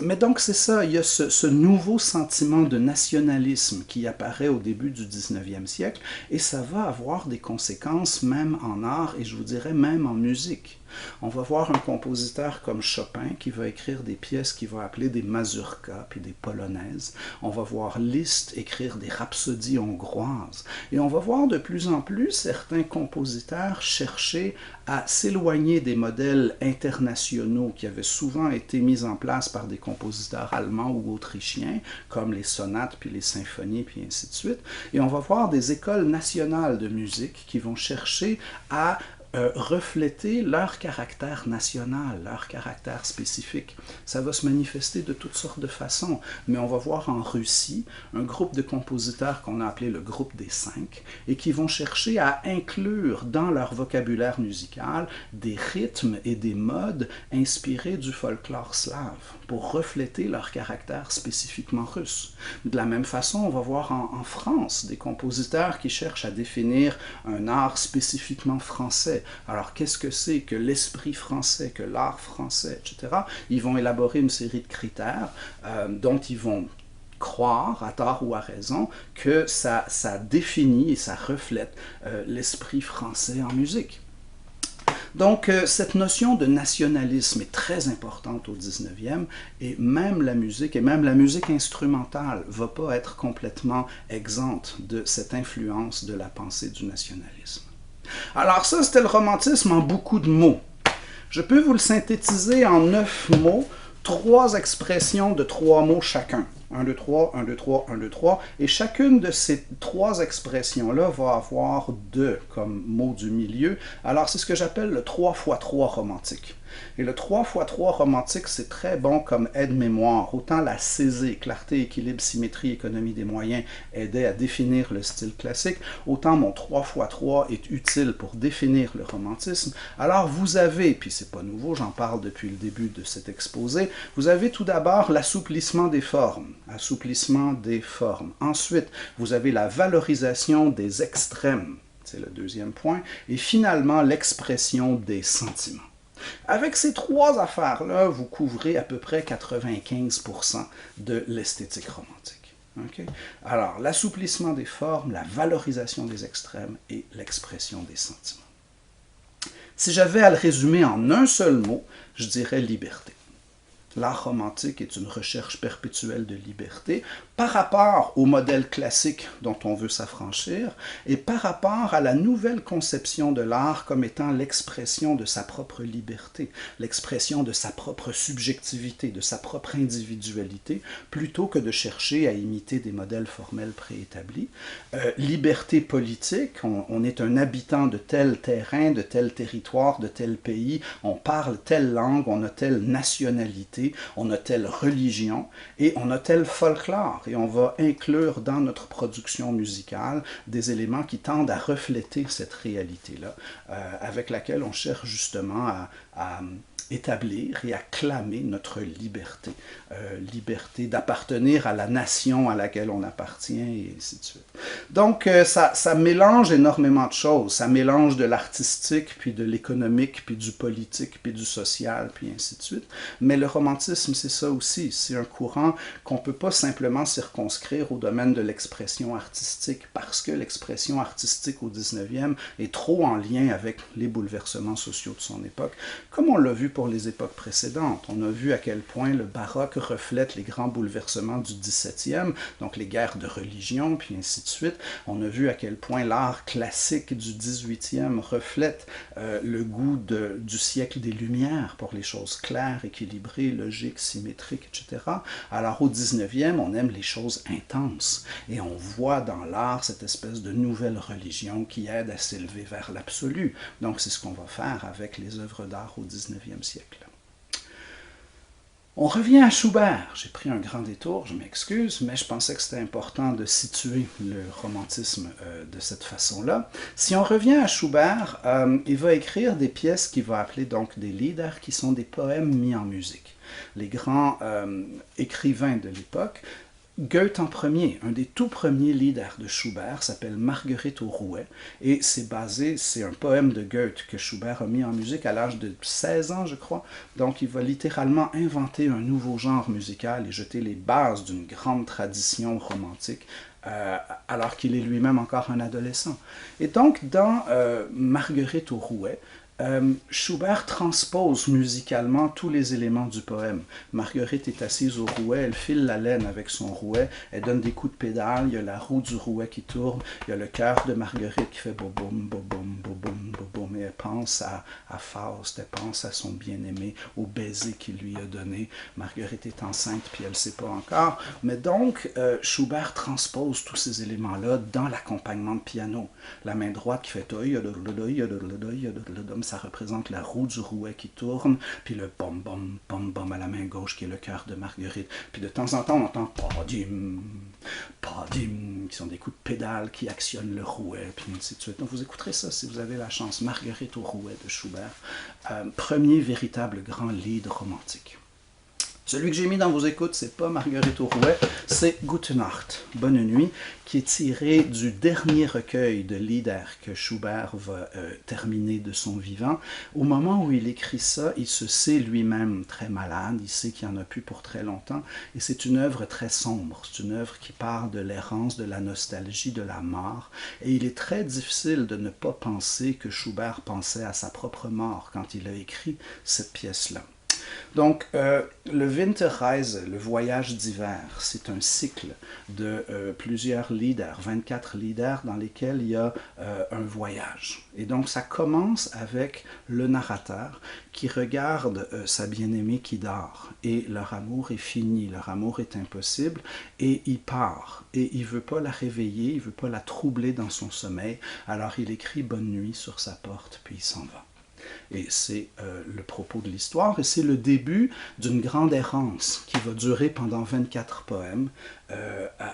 Speaker 1: Mais donc c'est ça, il y a ce nouveau sentiment de nationalisme qui apparaît au début du 19e siècle, et ça va avoir des conséquences même en art, et je vous dirais même en musique. On va voir un compositeur comme Chopin qui va écrire des pièces qu'il va appeler des mazurkas puis des polonaises. On va voir Liszt écrire des rhapsodies hongroises. Et on va voir de plus en plus certains compositeurs chercher à s'éloigner des modèles internationaux qui avaient souvent été mis en place par des compositeurs allemands ou autrichiens, comme les sonates puis les symphonies puis ainsi de suite. Et on va voir des écoles nationales de musique qui vont chercher à refléter leur caractère national, leur caractère spécifique. Ça va se manifester de toutes sortes de façons, mais on va voir en Russie un groupe de compositeurs qu'on a appelé le groupe des Cinq, et qui vont chercher à inclure dans leur vocabulaire musical des rythmes et des modes inspirés du folklore slave, pour refléter leur caractère spécifiquement russe. De la même façon, on va voir en France des compositeurs qui cherchent à définir un art spécifiquement français. Alors, qu'est-ce que c'est que l'esprit français, que l'art français, etc. Ils vont élaborer une série de critères dont ils vont croire, à tort ou à raison, que ça définit et ça reflète l'esprit français en musique. Donc, cette notion de nationalisme est très importante au 19e, et même la musique instrumentale ne va pas être complètement exempte de cette influence de la pensée du nationalisme. Alors ça, c'était le romantisme en beaucoup de mots. Je peux vous le synthétiser en 9 mots, 3 expressions de 3 mots chacun. 1, 2, 3, 1, 2, 3, 1, 2, 3. Et chacune de ces 3 expressions-là va avoir 2 comme mot du milieu. Alors c'est ce que j'appelle le 3 x 3 romantique. Et le 3 x 3 romantique, c'est très bon comme aide-mémoire. Autant la Césée, clarté, équilibre, symétrie, économie des moyens, aidait à définir le style classique, autant mon 3 x 3 est utile pour définir le romantisme. Alors vous avez, puis c'est pas nouveau, j'en parle depuis le début de cet exposé, vous avez tout d'abord l'assouplissement des formes. Assouplissement des formes. Ensuite, vous avez la valorisation des extrêmes. C'est le deuxième point. Et finalement, l'expression des sentiments. Avec ces 3 affaires-là, vous couvrez à peu près 95% de l'esthétique romantique. Okay? Alors, l'assouplissement des formes, la valorisation des extrêmes et l'expression des sentiments. Si j'avais à le résumer en un seul mot, je dirais liberté. L'art romantique est une recherche perpétuelle de liberté par rapport au modèle classique dont on veut s'affranchir et par rapport à la nouvelle conception de l'art comme étant l'expression de sa propre liberté, l'expression de sa propre subjectivité, de sa propre individualité, plutôt que de chercher à imiter des modèles formels préétablis. Liberté politique, on est un habitant de tel terrain, de tel territoire, de tel pays, on parle telle langue, on a telle nationalité, on a telle religion et on a tel folklore. Et on va inclure dans notre production musicale des éléments qui tendent à refléter cette réalité-là, avec laquelle on cherche justement à établir et à clamer notre liberté. Liberté d'appartenir à la nation à laquelle on appartient, et ainsi de suite. Donc, ça mélange énormément de choses. Ça mélange de l'artistique, puis de l'économique, puis du politique, puis du social, puis ainsi de suite. Mais le romantisme, c'est ça aussi. C'est un courant qu'on ne peut pas simplement circonscrire au domaine de l'expression artistique, parce que l'expression artistique au 19e est trop en lien avec les bouleversements sociaux de son époque, comme on l'a vu pour pour les époques précédentes. On a vu à quel point le baroque reflète les grands bouleversements du XVIIe, donc les guerres de religion, puis ainsi de suite. On a vu à quel point l'art classique du XVIIIe reflète le goût du siècle des Lumières pour les choses claires, équilibrées, logiques, symétriques, etc. Alors au XIXe, on aime les choses intenses et on voit dans l'art cette espèce de nouvelle religion qui aide à s'élever vers l'absolu. Donc c'est ce qu'on va faire avec les œuvres d'art au XIXe siècle. On revient à Schubert. J'ai pris un grand détour, je m'excuse, mais je pensais que c'était important de situer le romantisme de cette façon-là. Si on revient à Schubert, il va écrire des pièces qu'il va appeler donc des Lieder, qui sont des poèmes mis en musique. Les grands écrivains de l'époque, Goethe en premier, un des tout premiers Lieder de Schubert s'appelle Marguerite au rouet et c'est un poème de Goethe que Schubert a mis en musique à l'âge de 16 ans je crois, donc il va littéralement inventer un nouveau genre musical et jeter les bases d'une grande tradition romantique alors qu'il est lui-même encore un adolescent. Et donc dans Marguerite au rouet, Schubert transpose musicalement tous les éléments du poème. Marguerite est assise au rouet, elle file la laine avec son rouet, elle donne des coups de pédale, il y a la roue du rouet qui tourne, il y a le cœur de Marguerite qui fait boboum, boboum, boboum, boboum, et elle pense à Faust, elle pense à son bien-aimé, au baiser qu'il lui a donné. Marguerite est enceinte, puis elle ne sait pas encore. Mais donc, Schubert transpose tous ces éléments-là dans l'accompagnement de piano. La main droite qui fait ça représente la roue du rouet qui tourne, puis le bom bom bom bom à la main gauche qui est le cœur de Marguerite. Puis de temps en temps, on entend padim, padim, qui sont des coups de pédale qui actionnent le rouet, puis ainsi de suite. Donc vous écouterez ça si vous avez la chance. Marguerite au rouet de Schubert, premier véritable grand lied romantique. Celui que j'ai mis dans vos écoutes, c'est pas Marguerite au rouet, c'est Gute Nacht, Bonne nuit, qui est tiré du dernier recueil de Lieder que Schubert va terminer de son vivant. Au moment où il écrit ça, il se sait lui-même très malade, il sait qu'il n'y en a plus pour très longtemps, et c'est une œuvre très sombre, c'est une œuvre qui parle de l'errance, de la nostalgie, de la mort, et il est très difficile de ne pas penser que Schubert pensait à sa propre mort quand il a écrit cette pièce-là. Donc, le Winterreise, le voyage d'hiver, c'est un cycle de plusieurs Lieder, 24 Lieder dans lesquels il y a un voyage. Et donc, ça commence avec le narrateur qui regarde sa bien-aimée qui dort. Et leur amour est fini, leur amour est impossible, et il part. Et il ne veut pas la réveiller, il ne veut pas la troubler dans son sommeil. Alors, il écrit « Bonne nuit » sur sa porte, puis il s'en va. Et c'est le propos de l'histoire, et c'est le début d'une grande errance qui va durer pendant 24 poèmes,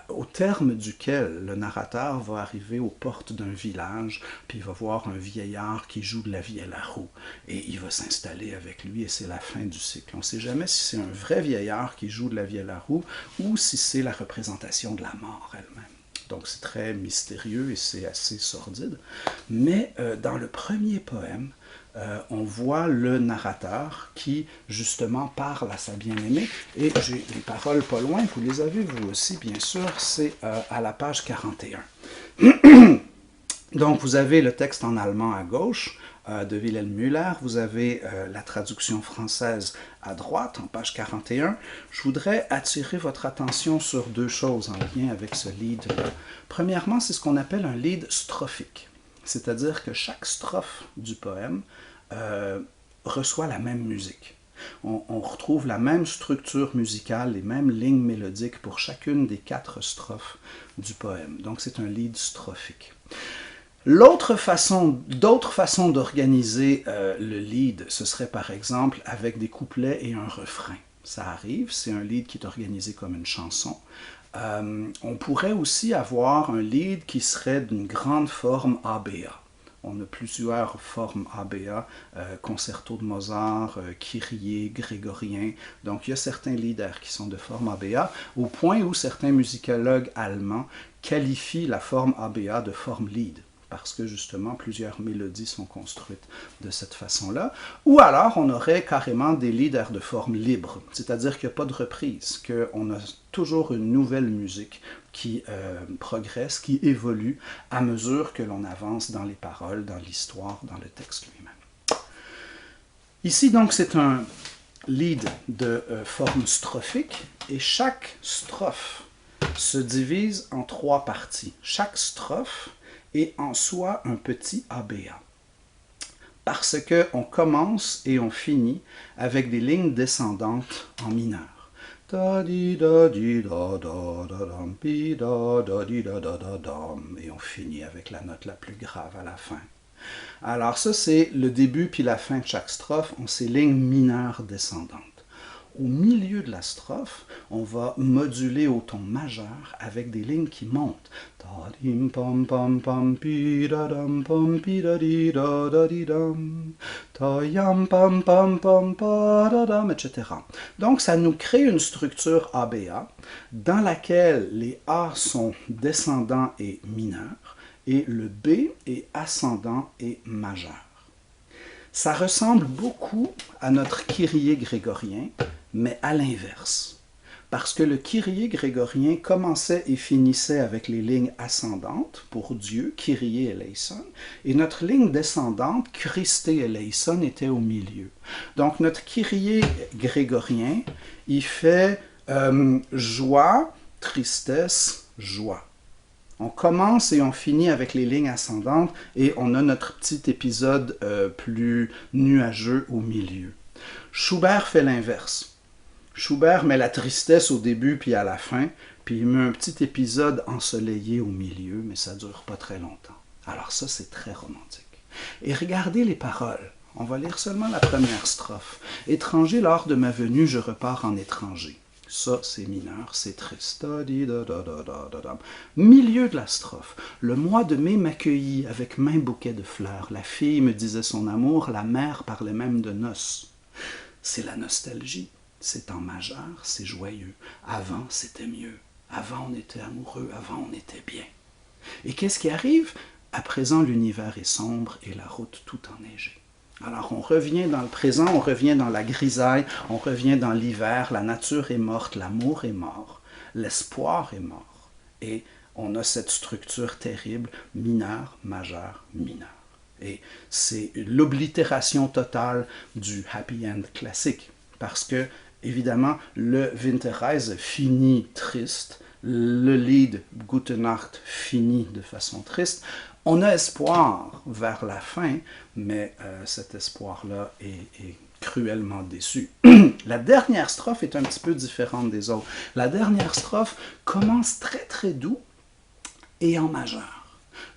Speaker 1: au terme duquel le narrateur va arriver aux portes d'un village, puis il va voir un vieillard qui joue de la vielle à roue, et il va s'installer avec lui, et c'est la fin du cycle. On ne sait jamais si c'est un vrai vieillard qui joue de la vielle à roue, ou si c'est la représentation de la mort elle-même. Donc c'est très mystérieux et c'est assez sordide. Mais dans le premier poème, on voit le narrateur qui, justement, parle à sa bien-aimée. Et j'ai les paroles pas loin, vous les avez vous aussi, bien sûr, c'est à la page 41. Donc, vous avez le texte en allemand à gauche de Wilhelm Müller, vous avez la traduction française à droite, en page 41. Je voudrais attirer votre attention sur deux choses en lien avec ce lied-là. Premièrement, c'est ce qu'on appelle un lied strophique, c'est-à-dire que chaque strophe du poème reçoit la même musique. On retrouve la même structure musicale, les mêmes lignes mélodiques pour chacune des 4 strophes du poème. Donc c'est un lied strophique. D'autres façons d'organiser le lied, ce serait par exemple avec des couplets et un refrain. Ça arrive, c'est un lied qui est organisé comme une chanson. On pourrait aussi avoir un lied qui serait d'une grande forme ABA. On a plusieurs formes ABA, concerto de Mozart, Kyrie, grégorien. Donc il y a certains Lieder qui sont de forme ABA, au point où certains musicologues allemands qualifient la forme ABA de forme Lied, parce que justement plusieurs mélodies sont construites de cette façon-là. Ou alors on aurait carrément des Lieder de forme libre, c'est-à-dire qu'il n'y a pas de reprise, qu'on a toujours une nouvelle musique qui progresse, qui évolue à mesure que l'on avance dans les paroles, dans l'histoire, dans le texte lui-même. Ici, donc, c'est un lied de forme strophique et chaque strophe se divise en 3 parties. Chaque strophe est en soi un petit ABA. Parce qu'on commence et on finit avec des lignes descendantes en mineur. Et on finit avec la note la plus grave à la fin. Alors ça, c'est le début puis la fin de chaque strophe, ont ces lignes mineures descendantes. Au milieu de la strophe, on va moduler au ton majeur avec des lignes qui montent. Etc. Donc, ça nous crée une structure ABA dans laquelle les A sont descendants et mineurs et le B est ascendant et majeur. Ça ressemble beaucoup à notre kyrie grégorien, mais à l'inverse. Parce que le kyrie grégorien commençait et finissait avec les lignes ascendantes pour Dieu, Kyrie eleison, et notre ligne descendante, Christe eleison, était au milieu. Donc notre kyrie grégorien, il fait joie, tristesse, joie. On commence et on finit avec les lignes ascendantes et on a notre petit épisode plus nuageux au milieu. Schubert fait l'inverse. Schubert met la tristesse au début puis à la fin, puis il met un petit épisode ensoleillé au milieu, mais ça ne dure pas très longtemps. Alors ça, c'est très romantique. Et regardez les paroles. On va lire seulement la première strophe. « Étranger, lors de ma venue, je repars en étranger. » Ça, c'est mineur, c'est triste. Milieu de la strophe. Le mois de mai m'accueillit avec main bouquet de fleurs. La fille me disait son amour, la mère parlait même de noces. C'est la nostalgie. C'est en majeur, c'est joyeux. Avant, c'était mieux. Avant, on était amoureux. Avant, on était bien. Et qu'est-ce qui arrive? À présent, l'univers est sombre et la route tout enneigée. Alors on revient dans le présent, on revient dans la grisaille, on revient dans l'hiver, la nature est morte, l'amour est mort, l'espoir est mort. Et on a cette structure terrible, mineur, majeur, mineur. Et c'est l'oblitération totale du happy end classique. Parce que, évidemment, le Winterreise finit triste, le lied Gute Nacht finit de façon triste. On a espoir vers la fin, mais cet espoir-là est cruellement déçu. La dernière strophe est un petit peu différente des autres. La dernière strophe commence très très doux et en majeur.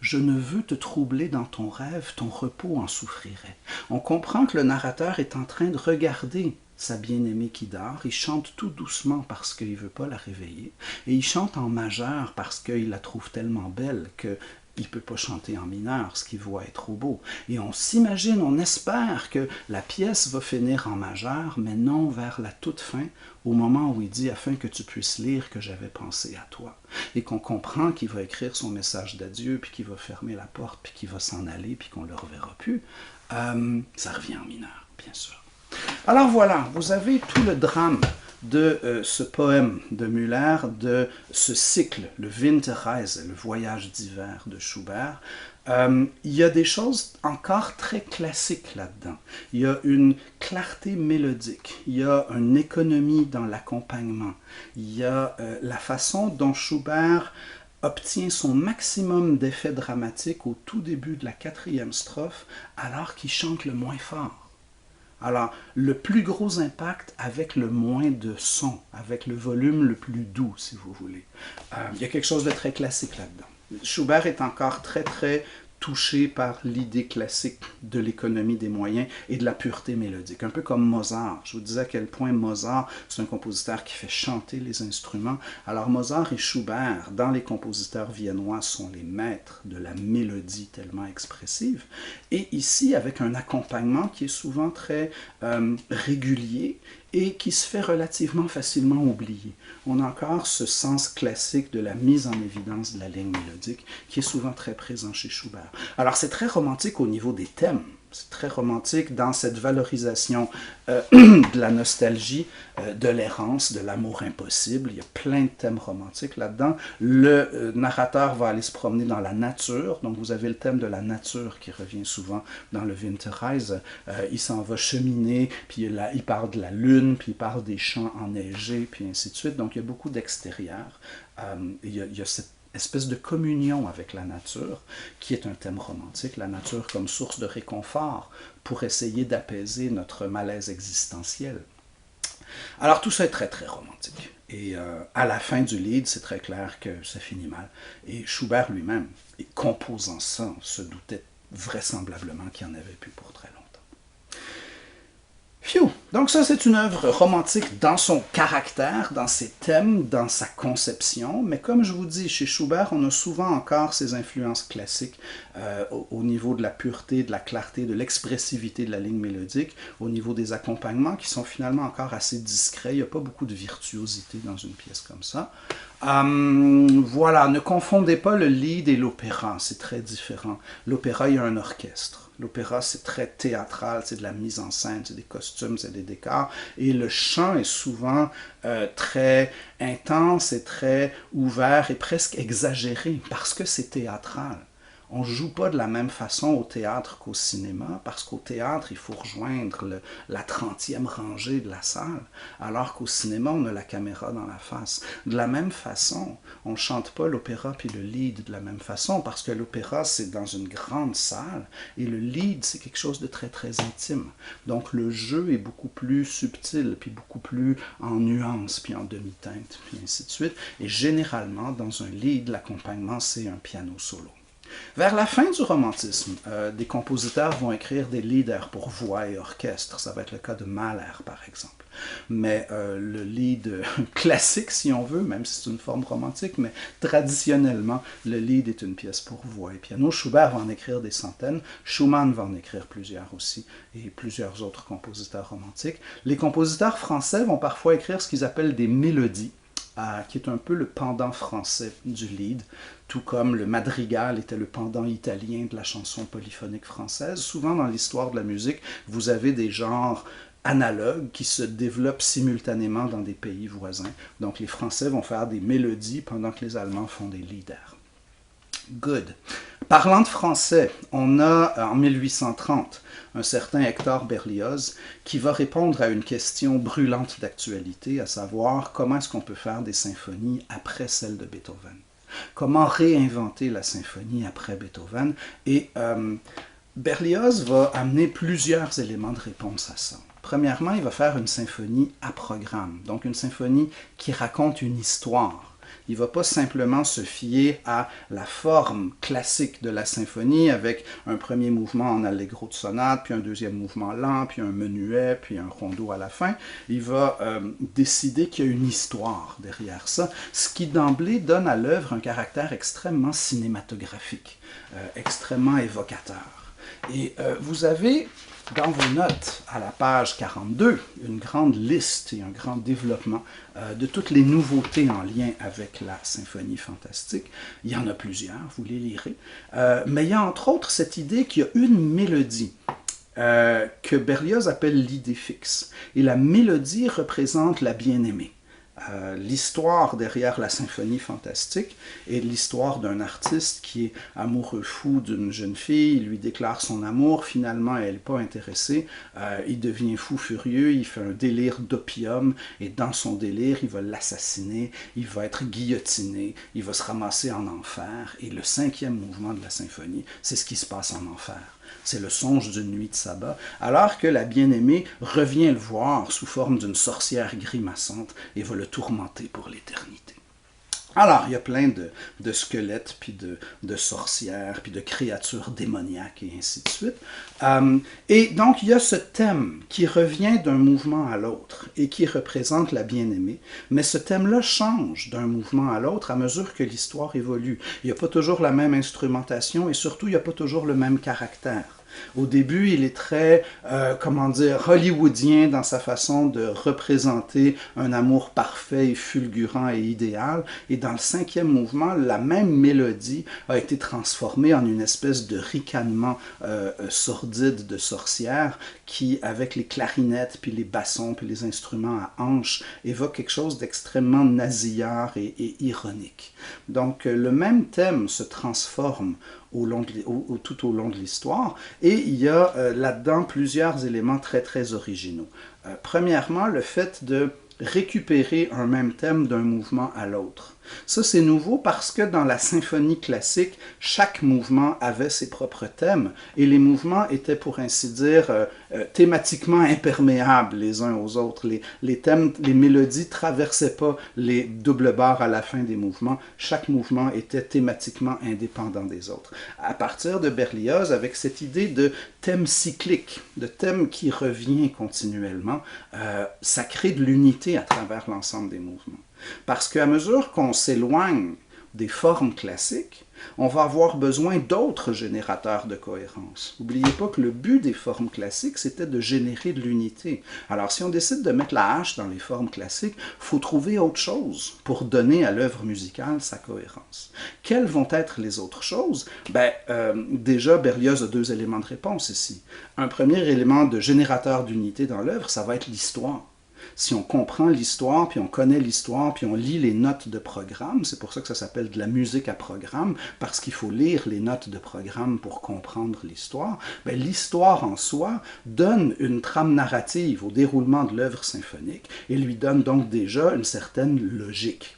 Speaker 1: Je ne veux te troubler dans ton rêve, ton repos en souffrirait. On comprend que le narrateur est en train de regarder sa bien-aimée qui dort, il chante tout doucement parce qu'il ne veut pas la réveiller, et il chante en majeur parce qu'il la trouve tellement belle qu'il ne peut pas chanter en mineur, ce qu'il voit est trop beau. Et on s'imagine, on espère que la pièce va finir en majeur, mais non vers la toute fin, au moment où il dit « afin que tu puisses lire que j'avais pensé à toi ». Et qu'on comprend qu'il va écrire son message d'adieu, puis qu'il va fermer la porte, puis qu'il va s'en aller, puis qu'on ne le reverra plus. Ça revient en mineur, bien sûr. Alors voilà, vous avez tout le drame de ce poème de Müller, de ce cycle, le Winterreise, le voyage d'hiver de Schubert. Il y a des choses encore très classiques là-dedans. Il y a une clarté mélodique, il y a une économie dans l'accompagnement, il y a la façon dont Schubert obtient son maximum d'effet dramatique au tout début de la 4e strophe, alors qu'il chante le moins fort. Alors, le plus gros impact avec le moins de son, avec le volume le plus doux, si vous voulez. Il y a quelque chose de très classique là-dedans. Schubert est encore très, très touché par l'idée classique de l'économie des moyens et de la pureté mélodique, un peu comme Mozart. Je vous disais à quel point Mozart, c'est un compositeur qui fait chanter les instruments. Alors Mozart et Schubert, dans les compositeurs viennois, sont les maîtres de la mélodie tellement expressive. Et ici, avec un accompagnement qui est souvent très régulier et qui se fait relativement facilement oublier. On a encore ce sens classique de la mise en évidence de la ligne mélodique qui est souvent très présent chez Schubert. Alors c'est très romantique au niveau des thèmes, C'est très romantique dans cette valorisation de la nostalgie, de l'errance, de l'amour impossible. Il y a plein de thèmes romantiques là-dedans. Le narrateur va aller se promener dans la nature. Donc vous avez le thème de la nature qui revient souvent dans le Winterreise. Il s'en va cheminer, puis il parle de la lune, puis il parle des champs enneigés, puis ainsi de suite. Donc il y a beaucoup d'extérieur. Il y a cette espèce de communion avec la nature, qui est un thème romantique, la nature comme source de réconfort pour essayer d'apaiser notre malaise existentiel. Alors tout ça est très très romantique. Et à la fin du Lied, c'est très clair que ça finit mal. Et Schubert lui-même, composant ça, se doutait vraisemblablement qu'il y en avait plus pour très longtemps. Phew! Donc ça, c'est une œuvre romantique dans son caractère, dans ses thèmes, dans sa conception, mais comme je vous dis, chez Schubert, on a souvent encore ces influences classiques au niveau de la pureté, de la clarté, de l'expressivité de la ligne mélodique, au niveau des accompagnements qui sont finalement encore assez discrets. Il n'y a pas beaucoup de virtuosité dans une pièce comme ça. Voilà, ne confondez pas le Lied et l'opéra, c'est très différent. L'opéra, il y a un orchestre. L'opéra, c'est très théâtral, c'est de la mise en scène, c'est des costumes, c'est des décors. Et le chant est souvent très intense et très ouvert et presque exagéré parce que c'est théâtral. On ne joue pas de la même façon au théâtre qu'au cinéma, parce qu'au théâtre, il faut rejoindre la 30e rangée de la salle, alors qu'au cinéma, on a la caméra dans la face. De la même façon, on ne chante pas l'opéra puis le Lied de la même façon, parce que l'opéra, c'est dans une grande salle, et le Lied, c'est quelque chose de très, très intime. Donc le jeu est beaucoup plus subtil, puis beaucoup plus en nuances, puis en demi-teinte, puis ainsi de suite. Et généralement, dans un Lied, l'accompagnement, c'est un piano solo. Vers la fin du romantisme, des compositeurs vont écrire des lieder pour voix et orchestre. Ça va être le cas de Mahler, par exemple. Mais le Lied classique, si on veut, même si c'est une forme romantique, mais traditionnellement, le Lied est une pièce pour voix et piano. Schubert va en écrire des centaines, Schumann va en écrire plusieurs aussi, et plusieurs autres compositeurs romantiques. Les compositeurs français vont parfois écrire ce qu'ils appellent des mélodies, qui est un peu le pendant français du Lied, tout comme le madrigal était le pendant italien de la chanson polyphonique française. Souvent dans l'histoire de la musique, vous avez des genres analogues qui se développent simultanément dans des pays voisins. Donc les Français vont faire des mélodies pendant que les Allemands font des lieder. Good. Parlant de français, on a en 1830 un certain Hector Berlioz qui va répondre à une question brûlante d'actualité, à savoir comment est-ce qu'on peut faire des symphonies après celles de Beethoven. Comment réinventer la symphonie après Beethoven. Et Berlioz va amener plusieurs éléments de réponse à ça. Premièrement, il va faire une symphonie à programme, donc une symphonie qui raconte une histoire. Il ne va pas simplement se fier à la forme classique de la symphonie avec un premier mouvement en allegro de sonate, puis un deuxième mouvement lent, puis un menuet, puis un rondo à la fin. Il va décider qu'il y a une histoire derrière ça, ce qui d'emblée donne à l'œuvre un caractère extrêmement cinématographique, extrêmement évocateur. Et vous avez dans vos notes, à la page 42, une grande liste et un grand développement de toutes les nouveautés en lien avec la symphonie fantastique. Il y en a plusieurs, vous les lirez. Mais il y a entre autres cette idée qu'il y a une mélodie que Berlioz appelle l'idée fixe. Et la mélodie représente la bien-aimée. L'histoire derrière la symphonie fantastique est l'histoire d'un artiste qui est amoureux fou d'une jeune fille, il lui déclare son amour, finalement elle n'est pas intéressée, il devient fou furieux, il fait un délire d'opium et dans son délire il va l'assassiner, il va être guillotiné, il va se ramasser en enfer et le 5e mouvement de la symphonie, c'est ce qui se passe en enfer. C'est le songe d'une nuit de sabbat, alors que la bien-aimée revient le voir sous forme d'une sorcière grimaçante et va le tourmenter pour l'éternité. Alors, il y a plein de squelettes, puis de sorcières, puis de créatures démoniaques, et ainsi de suite. Et donc, il y a ce thème qui revient d'un mouvement à l'autre et qui représente la bien-aimée, mais ce thème-là change d'un mouvement à l'autre à mesure que l'histoire évolue. Il n'y a pas toujours la même instrumentation et surtout, il n'y a pas toujours le même caractère. Au début, il est très, comment dire, hollywoodien dans sa façon de représenter un amour parfait et fulgurant et idéal. Et dans le cinquième mouvement, la même mélodie a été transformée en une espèce de ricanement sordide de sorcière qui, avec les clarinettes, puis les bassons, puis les instruments à hanches, évoque quelque chose d'extrêmement nasillard et ironique. Donc, le même thème se transforme tout au long de l'histoire. Et il y a là-dedans plusieurs éléments très, très originaux. Premièrement, le fait de récupérer un même thème d'un mouvement à l'autre. Ça, c'est nouveau parce que dans la symphonie classique, chaque mouvement avait ses propres thèmes et les mouvements étaient, pour ainsi dire, thématiquement imperméables les uns aux autres. Les thèmes, les mélodies ne traversaient pas les doubles barres à la fin des mouvements. Chaque mouvement était thématiquement indépendant des autres. À partir de Berlioz, avec cette idée de thème cyclique, de thème qui revient continuellement, ça crée de l'unité à travers l'ensemble des mouvements. Parce qu'à mesure qu'on s'éloigne des formes classiques, on va avoir besoin d'autres générateurs de cohérence. N'oubliez pas que le but des formes classiques, c'était de générer de l'unité. Alors, si on décide de mettre la hache dans les formes classiques, il faut trouver autre chose pour donner à l'œuvre musicale sa cohérence. Quelles vont être les autres choses? Déjà, Berlioz a deux éléments de réponse ici. Un premier élément de générateur d'unité dans l'œuvre, ça va être l'histoire. Si on comprend l'histoire, puis on connaît l'histoire, puis on lit les notes de programme, c'est pour ça que ça s'appelle de la musique à programme, parce qu'il faut lire les notes de programme pour comprendre l'histoire, l'histoire en soi donne une trame narrative au déroulement de l'œuvre symphonique et lui donne donc déjà une certaine logique.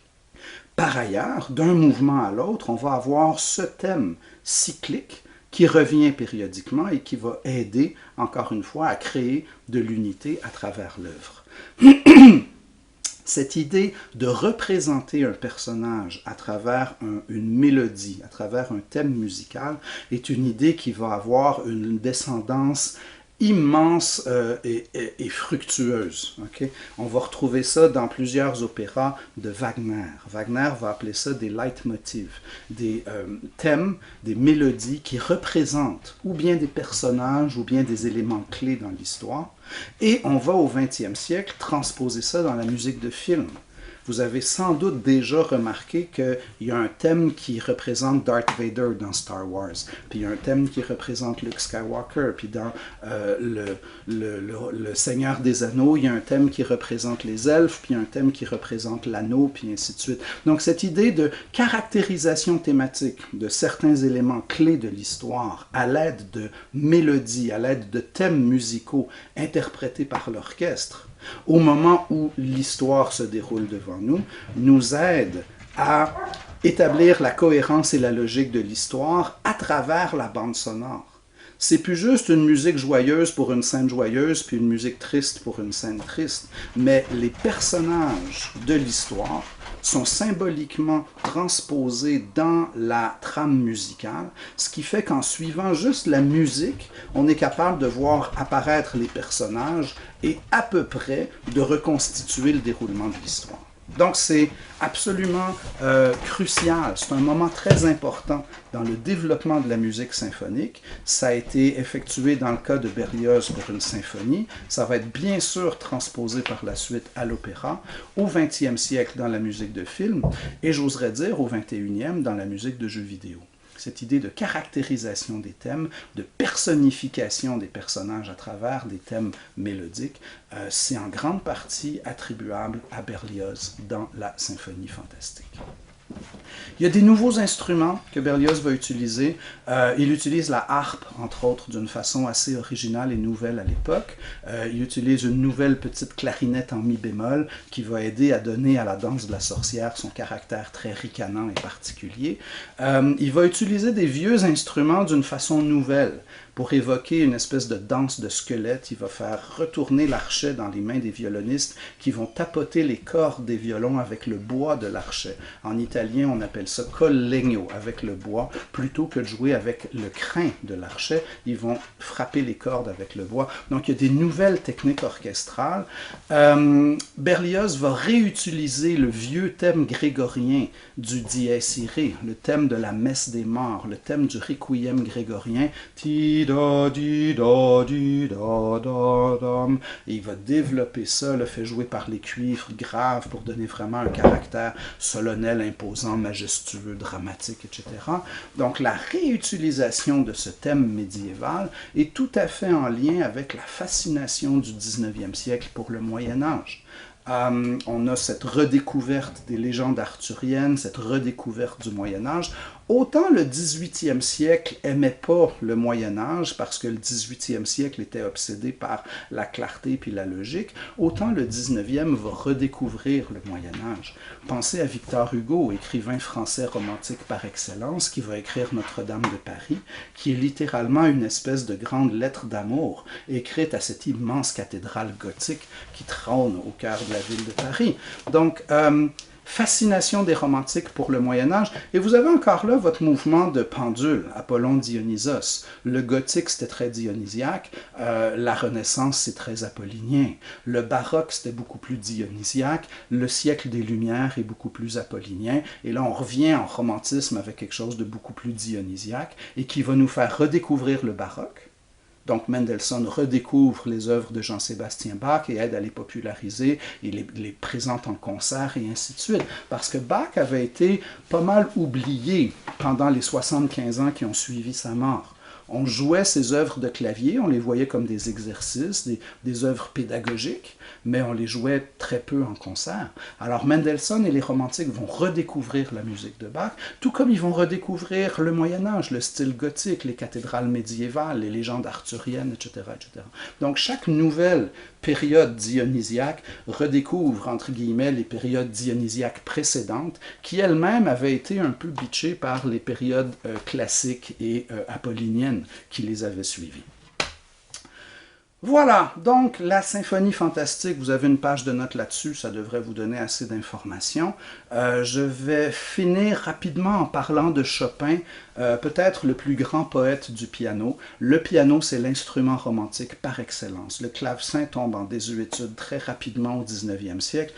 Speaker 1: Par ailleurs, d'un mouvement à l'autre, on va avoir ce thème cyclique qui revient périodiquement et qui va aider, encore une fois, à créer de l'unité à travers l'œuvre. Cette idée de représenter un personnage à travers une mélodie, à travers un thème musical, est une idée qui va avoir une descendance immense et fructueuse. Okay? On va retrouver ça dans plusieurs opéras de Wagner. Wagner va appeler ça des leitmotifs, des thèmes, des mélodies qui représentent ou bien des personnages ou bien des éléments clés dans l'histoire. Et on va au XXe siècle transposer ça dans la musique de film. Vous avez sans doute déjà remarqué qu'il y a un thème qui représente Darth Vader dans Star Wars, puis il y a un thème qui représente Luke Skywalker, puis dans le Seigneur des Anneaux, il y a un thème qui représente les elfes, puis un thème qui représente l'anneau, puis ainsi de suite. Donc cette idée de caractérisation thématique de certains éléments clés de l'histoire à l'aide de mélodies, à l'aide de thèmes musicaux interprétés par l'orchestre, au moment où l'histoire se déroule devant nous, nous aide à établir la cohérence et la logique de l'histoire à travers la bande sonore. C'est plus juste une musique joyeuse pour une scène joyeuse, puis une musique triste pour une scène triste, mais les personnages de l'histoire sont symboliquement transposés dans la trame musicale, ce qui fait qu'en suivant juste la musique, on est capable de voir apparaître les personnages et à peu près de reconstituer le déroulement de l'histoire. Donc c'est absolument crucial, c'est un moment très important dans le développement de la musique symphonique. Ça a été effectué dans le cas de Berlioz pour une symphonie, ça va être bien sûr transposé par la suite à l'opéra, au XXe siècle dans la musique de film, et j'oserais dire au XXIe dans la musique de jeux vidéo. Cette idée de caractérisation des thèmes, de personnification des personnages à travers des thèmes mélodiques, c'est en grande partie attribuable à Berlioz dans la symphonie fantastique. Il y a des nouveaux instruments que Berlioz va utiliser. Il utilise la harpe, entre autres, d'une façon assez originale et nouvelle à l'époque. Il utilise une nouvelle petite clarinette en mi bémol qui va aider à donner à la danse de la sorcière son caractère très ricanant et particulier. Il va utiliser des vieux instruments d'une façon nouvelle. Pour évoquer une espèce de danse de squelette, il va faire retourner l'archet dans les mains des violonistes qui vont tapoter les cordes des violons avec le bois de l'archet. En italien, on appelle ça col legno, avec le bois, plutôt que de jouer avec le crin de l'archet, ils vont frapper les cordes avec le bois. Donc il y a des nouvelles techniques orchestrales. Berlioz va réutiliser le vieux thème grégorien du Dies Irae, le thème de la messe des morts, le thème du requiem grégorien, di da di da da dam. Et il va développer ça, le fait jouer par les cuivres graves pour donner vraiment un caractère solennel, imposant, majestueux, dramatique, etc. Donc la réutilisation de ce thème médiéval est tout à fait en lien avec la fascination du 19e siècle pour le Moyen Âge. On a cette redécouverte des légendes arthuriennes, cette redécouverte du Moyen Âge. Autant le 18e siècle aimait pas le Moyen Âge parce que le 18e siècle était obsédé par la clarté puis la logique, autant le 19e va redécouvrir le Moyen Âge. Pensez à Victor Hugo, écrivain français romantique par excellence, qui va écrire Notre-Dame de Paris, qui est littéralement une espèce de grande lettre d'amour écrite à cette immense cathédrale gothique qui trône au cœur de la ville de Paris. Donc, fascination des romantiques pour le Moyen-Âge. Et vous avez encore là votre mouvement de pendule, Apollon-Dionysos. Le gothique, c'était très dionysiaque. La Renaissance, c'est très apollinien. Le baroque, c'était beaucoup plus dionysiaque. Le siècle des Lumières est beaucoup plus apollinien. Et là, on revient en romantisme avec quelque chose de beaucoup plus dionysiaque et qui va nous faire redécouvrir le baroque. Donc Mendelssohn redécouvre les œuvres de Jean-Sébastien Bach et aide à les populariser et les présente en concert et ainsi de suite. Parce que Bach avait été pas mal oublié pendant les 75 ans qui ont suivi sa mort. On jouait ses œuvres de clavier, on les voyait comme des exercices, des œuvres pédagogiques, mais on les jouait très peu en concert. Alors Mendelssohn et les romantiques vont redécouvrir la musique de Bach, tout comme ils vont redécouvrir le Moyen-Âge, le style gothique, les cathédrales médiévales, les légendes arthuriennes, etc., etc. Donc chaque nouvelle période dionysiaque redécouvre, entre guillemets, les périodes dionysiaques précédentes, qui elles-mêmes avaient été un peu bitchées par les périodes classiques et apolliniennes qui les avaient suivies. Voilà, donc la symphonie fantastique, vous avez une page de notes là-dessus, ça devrait vous donner assez d'informations. Je vais finir rapidement en parlant de Chopin, peut-être le plus grand poète du piano. Le piano, c'est l'instrument romantique par excellence. Le clavecin tombe en désuétude très rapidement au 19e siècle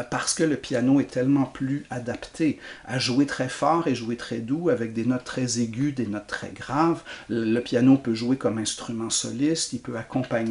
Speaker 1: parce que le piano est tellement plus adapté à jouer très fort et jouer très doux avec des notes très aiguës, des notes très graves. Le piano peut jouer comme instrument soliste, il peut accompagner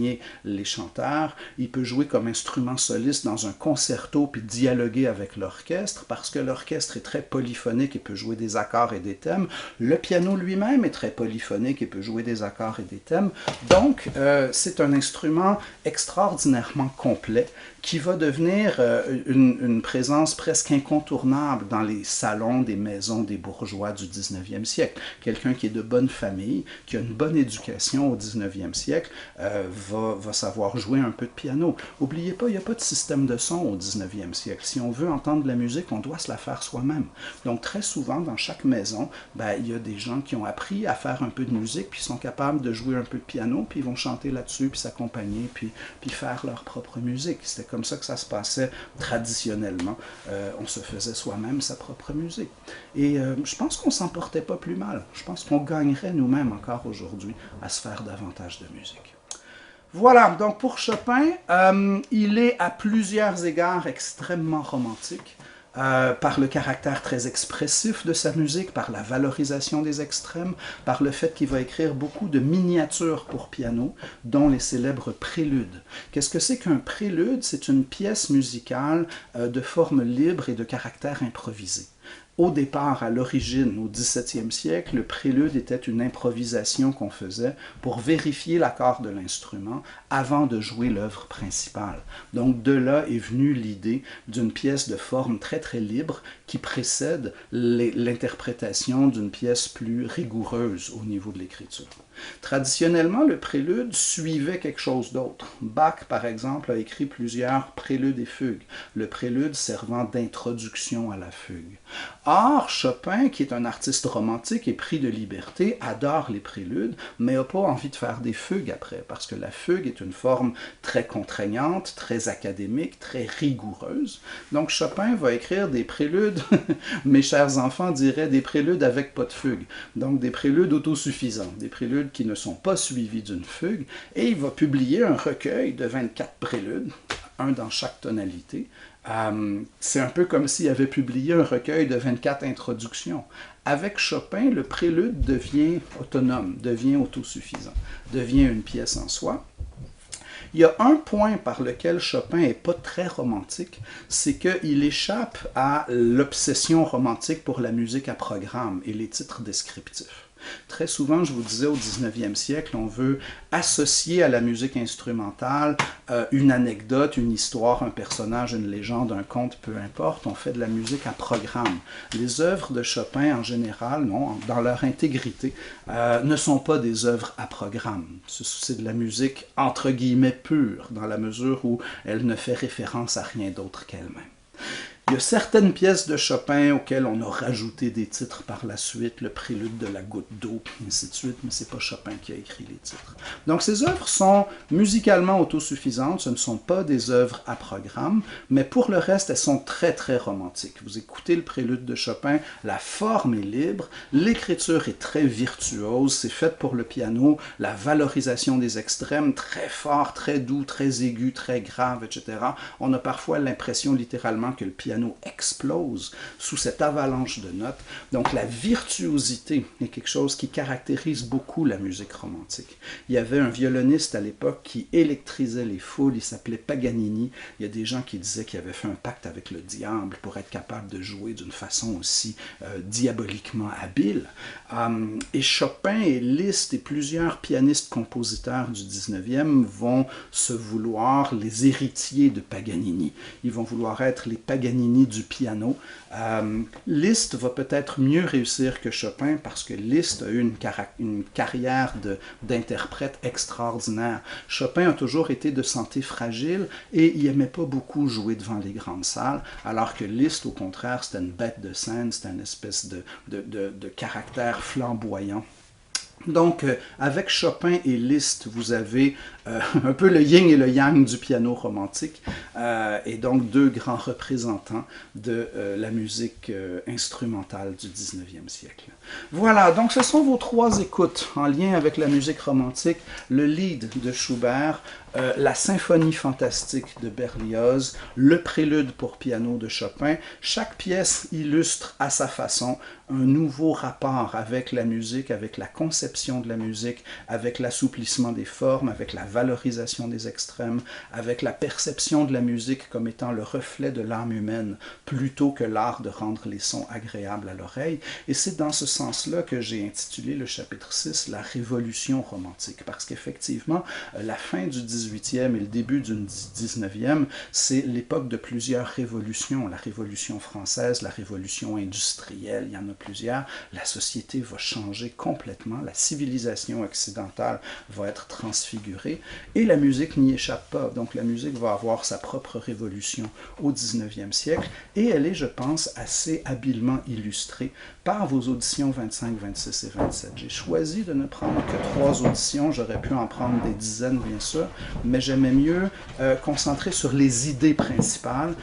Speaker 1: les chanteurs, il peut jouer comme instrument soliste dans un concerto puis dialoguer avec l'orchestre parce que l'orchestre est très polyphonique et peut jouer des accords et des thèmes. Le piano lui-même est très polyphonique et peut jouer des accords et des thèmes. Donc, c'est un instrument extraordinairement complet qui va devenir une présence presque incontournable dans les salons des maisons des bourgeois du 19e siècle. Quelqu'un qui est de bonne famille, qui a une bonne éducation au 19e siècle, va savoir jouer un peu de piano. N'oubliez pas, il n'y a pas de système de son au 19e siècle. Si on veut entendre de la musique, on doit se la faire soi-même. Donc très souvent, dans chaque maison, il y a des gens qui ont appris à faire un peu de musique, puis sont capables de jouer un peu de piano, puis ils vont chanter là-dessus, puis s'accompagner, puis faire leur propre musique. C'était comme ça que ça se passait traditionnellement. On se faisait soi-même sa propre musique. Et je pense qu'on s'en portait pas plus mal. Je pense qu'on gagnerait nous-mêmes encore aujourd'hui à se faire davantage de musique. Voilà, donc pour Chopin, il est à plusieurs égards extrêmement romantique. Par le caractère très expressif de sa musique, par la valorisation des extrêmes, par le fait qu'il va écrire beaucoup de miniatures pour piano, dont les célèbres préludes. Qu'est-ce que c'est qu'un prélude? C'est une pièce musicale de forme libre et de caractère improvisé. Au départ, à l'origine, au XVIIe siècle, le prélude était une improvisation qu'on faisait pour vérifier l'accord de l'instrument avant de jouer l'œuvre principale. Donc de là est venue l'idée d'une pièce de forme très très libre qui précède l'interprétation d'une pièce plus rigoureuse au niveau de l'écriture. Traditionnellement, le prélude suivait quelque chose d'autre. Bach, par exemple, a écrit plusieurs préludes et fugues, le prélude servant d'introduction à la fugue. Or, Chopin, qui est un artiste romantique et pris de liberté, adore les préludes, mais n'a pas envie de faire des fugues après, parce que la fugue est une forme très contraignante, très académique, très rigoureuse. Donc Chopin va écrire des préludes, mes chers enfants diraient des préludes avec pas de fugue, donc des préludes autosuffisants, des préludes qui ne sont pas suivis d'une fugue, et il va publier un recueil de 24 préludes, un dans chaque tonalité, C'est un peu comme s'il avait publié un recueil de 24 introductions. Avec Chopin, le prélude devient autonome, devient autosuffisant, devient une pièce en soi. Il y a un point par lequel Chopin n'est pas très romantique, c'est qu'il échappe à l'obsession romantique pour la musique à programme et les titres descriptifs. Très souvent, je vous disais, au 19e siècle, on veut associer à la musique instrumentale une anecdote, une histoire, un personnage, une légende, un conte, peu importe. On fait de la musique à programme. Les œuvres de Chopin, en général, non, dans leur intégrité, ne sont pas des œuvres à programme. C'est de la musique, entre guillemets, pure, dans la mesure où elle ne fait référence à rien d'autre qu'elle-même. Il y a certaines pièces de Chopin auxquelles on a rajouté des titres par la suite, le prélude de la goutte d'eau, et ainsi de suite, mais c'est pas Chopin qui a écrit les titres. Donc ces œuvres sont musicalement autosuffisantes, ce ne sont pas des œuvres à programme, mais pour le reste, elles sont très très romantiques. Vous écoutez le prélude de Chopin, la forme est libre, l'écriture est très virtuose, c'est fait pour le piano, la valorisation des extrêmes, très fort, très doux, très aigu, très grave, etc. On a parfois l'impression littéralement que le piano explose sous cette avalanche de notes. Donc la virtuosité est quelque chose qui caractérise beaucoup la musique romantique. Il y avait un violoniste à l'époque qui électrisait les foules, il s'appelait Paganini. Il y a des gens qui disaient qu'il avait fait un pacte avec le diable pour être capable de jouer d'une façon aussi diaboliquement habile. Et Chopin et Liszt et plusieurs pianistes-compositeurs du 19e vont se vouloir les héritiers de Paganini. Ils vont vouloir être les Paganini du piano. Liszt va peut-être mieux réussir que Chopin parce que Liszt a eu une carrière d'interprète extraordinaire. Chopin a toujours été de santé fragile et il n'aimait pas beaucoup jouer devant les grandes salles, alors que Liszt, au contraire, c'était une bête de scène, c'était une espèce de caractère flamboyant. Donc, avec Chopin et Liszt, vous avez un peu le yin et le yang du piano romantique, et donc deux grands représentants de la musique instrumentale du 19e siècle. Voilà, donc ce sont vos trois écoutes en lien avec la musique romantique, le Lied de Schubert, la symphonie fantastique de Berlioz, le prélude pour piano de Chopin. Chaque pièce illustre à sa façon un nouveau rapport avec la musique, avec la conception de la musique, avec l'assouplissement des formes, avec la valorisation des extrêmes, avec la perception de la musique comme étant le reflet de l'âme humaine, plutôt que l'art de rendre les sons agréables à l'oreille. Et c'est dans ce sens-là que j'ai intitulé le chapitre 6 « La révolution romantique », parce qu'effectivement, la fin du 18e et le début du 19e, c'est l'époque de plusieurs révolutions. La Révolution française, la Révolution industrielle, il y en a plusieurs. La société va changer complètement, la civilisation occidentale va être transfigurée et la musique n'y échappe pas. Donc la musique va avoir sa propre révolution au 19e siècle et elle est, je pense, assez habilement illustrée par vos auditions 25, 26 et 27. J'ai choisi de ne prendre que 3 auditions, j'aurais pu en prendre des dizaines bien sûr, mais j'aimais mieux concentrer sur les idées principales,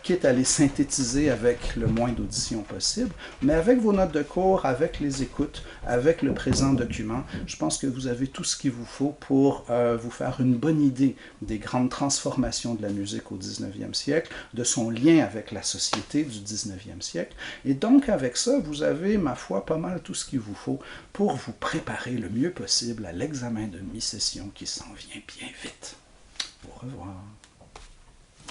Speaker 1: quitte à les synthétiser avec le moins d'auditions possible, mais avec vos notes de cours, avec les écoutes, avec le présent document, je pense que vous avez tout ce qu'il vous faut pour vous faire une bonne idée des grandes transformations de la musique au 19e siècle, de son lien avec la société du 19e siècle, et donc avec ça, vous avez, ma foi, pas mal tout ce qu'il vous faut pour vous préparer le mieux possible à l'examen de mi-session qui s'en vient bien vite. Au revoir.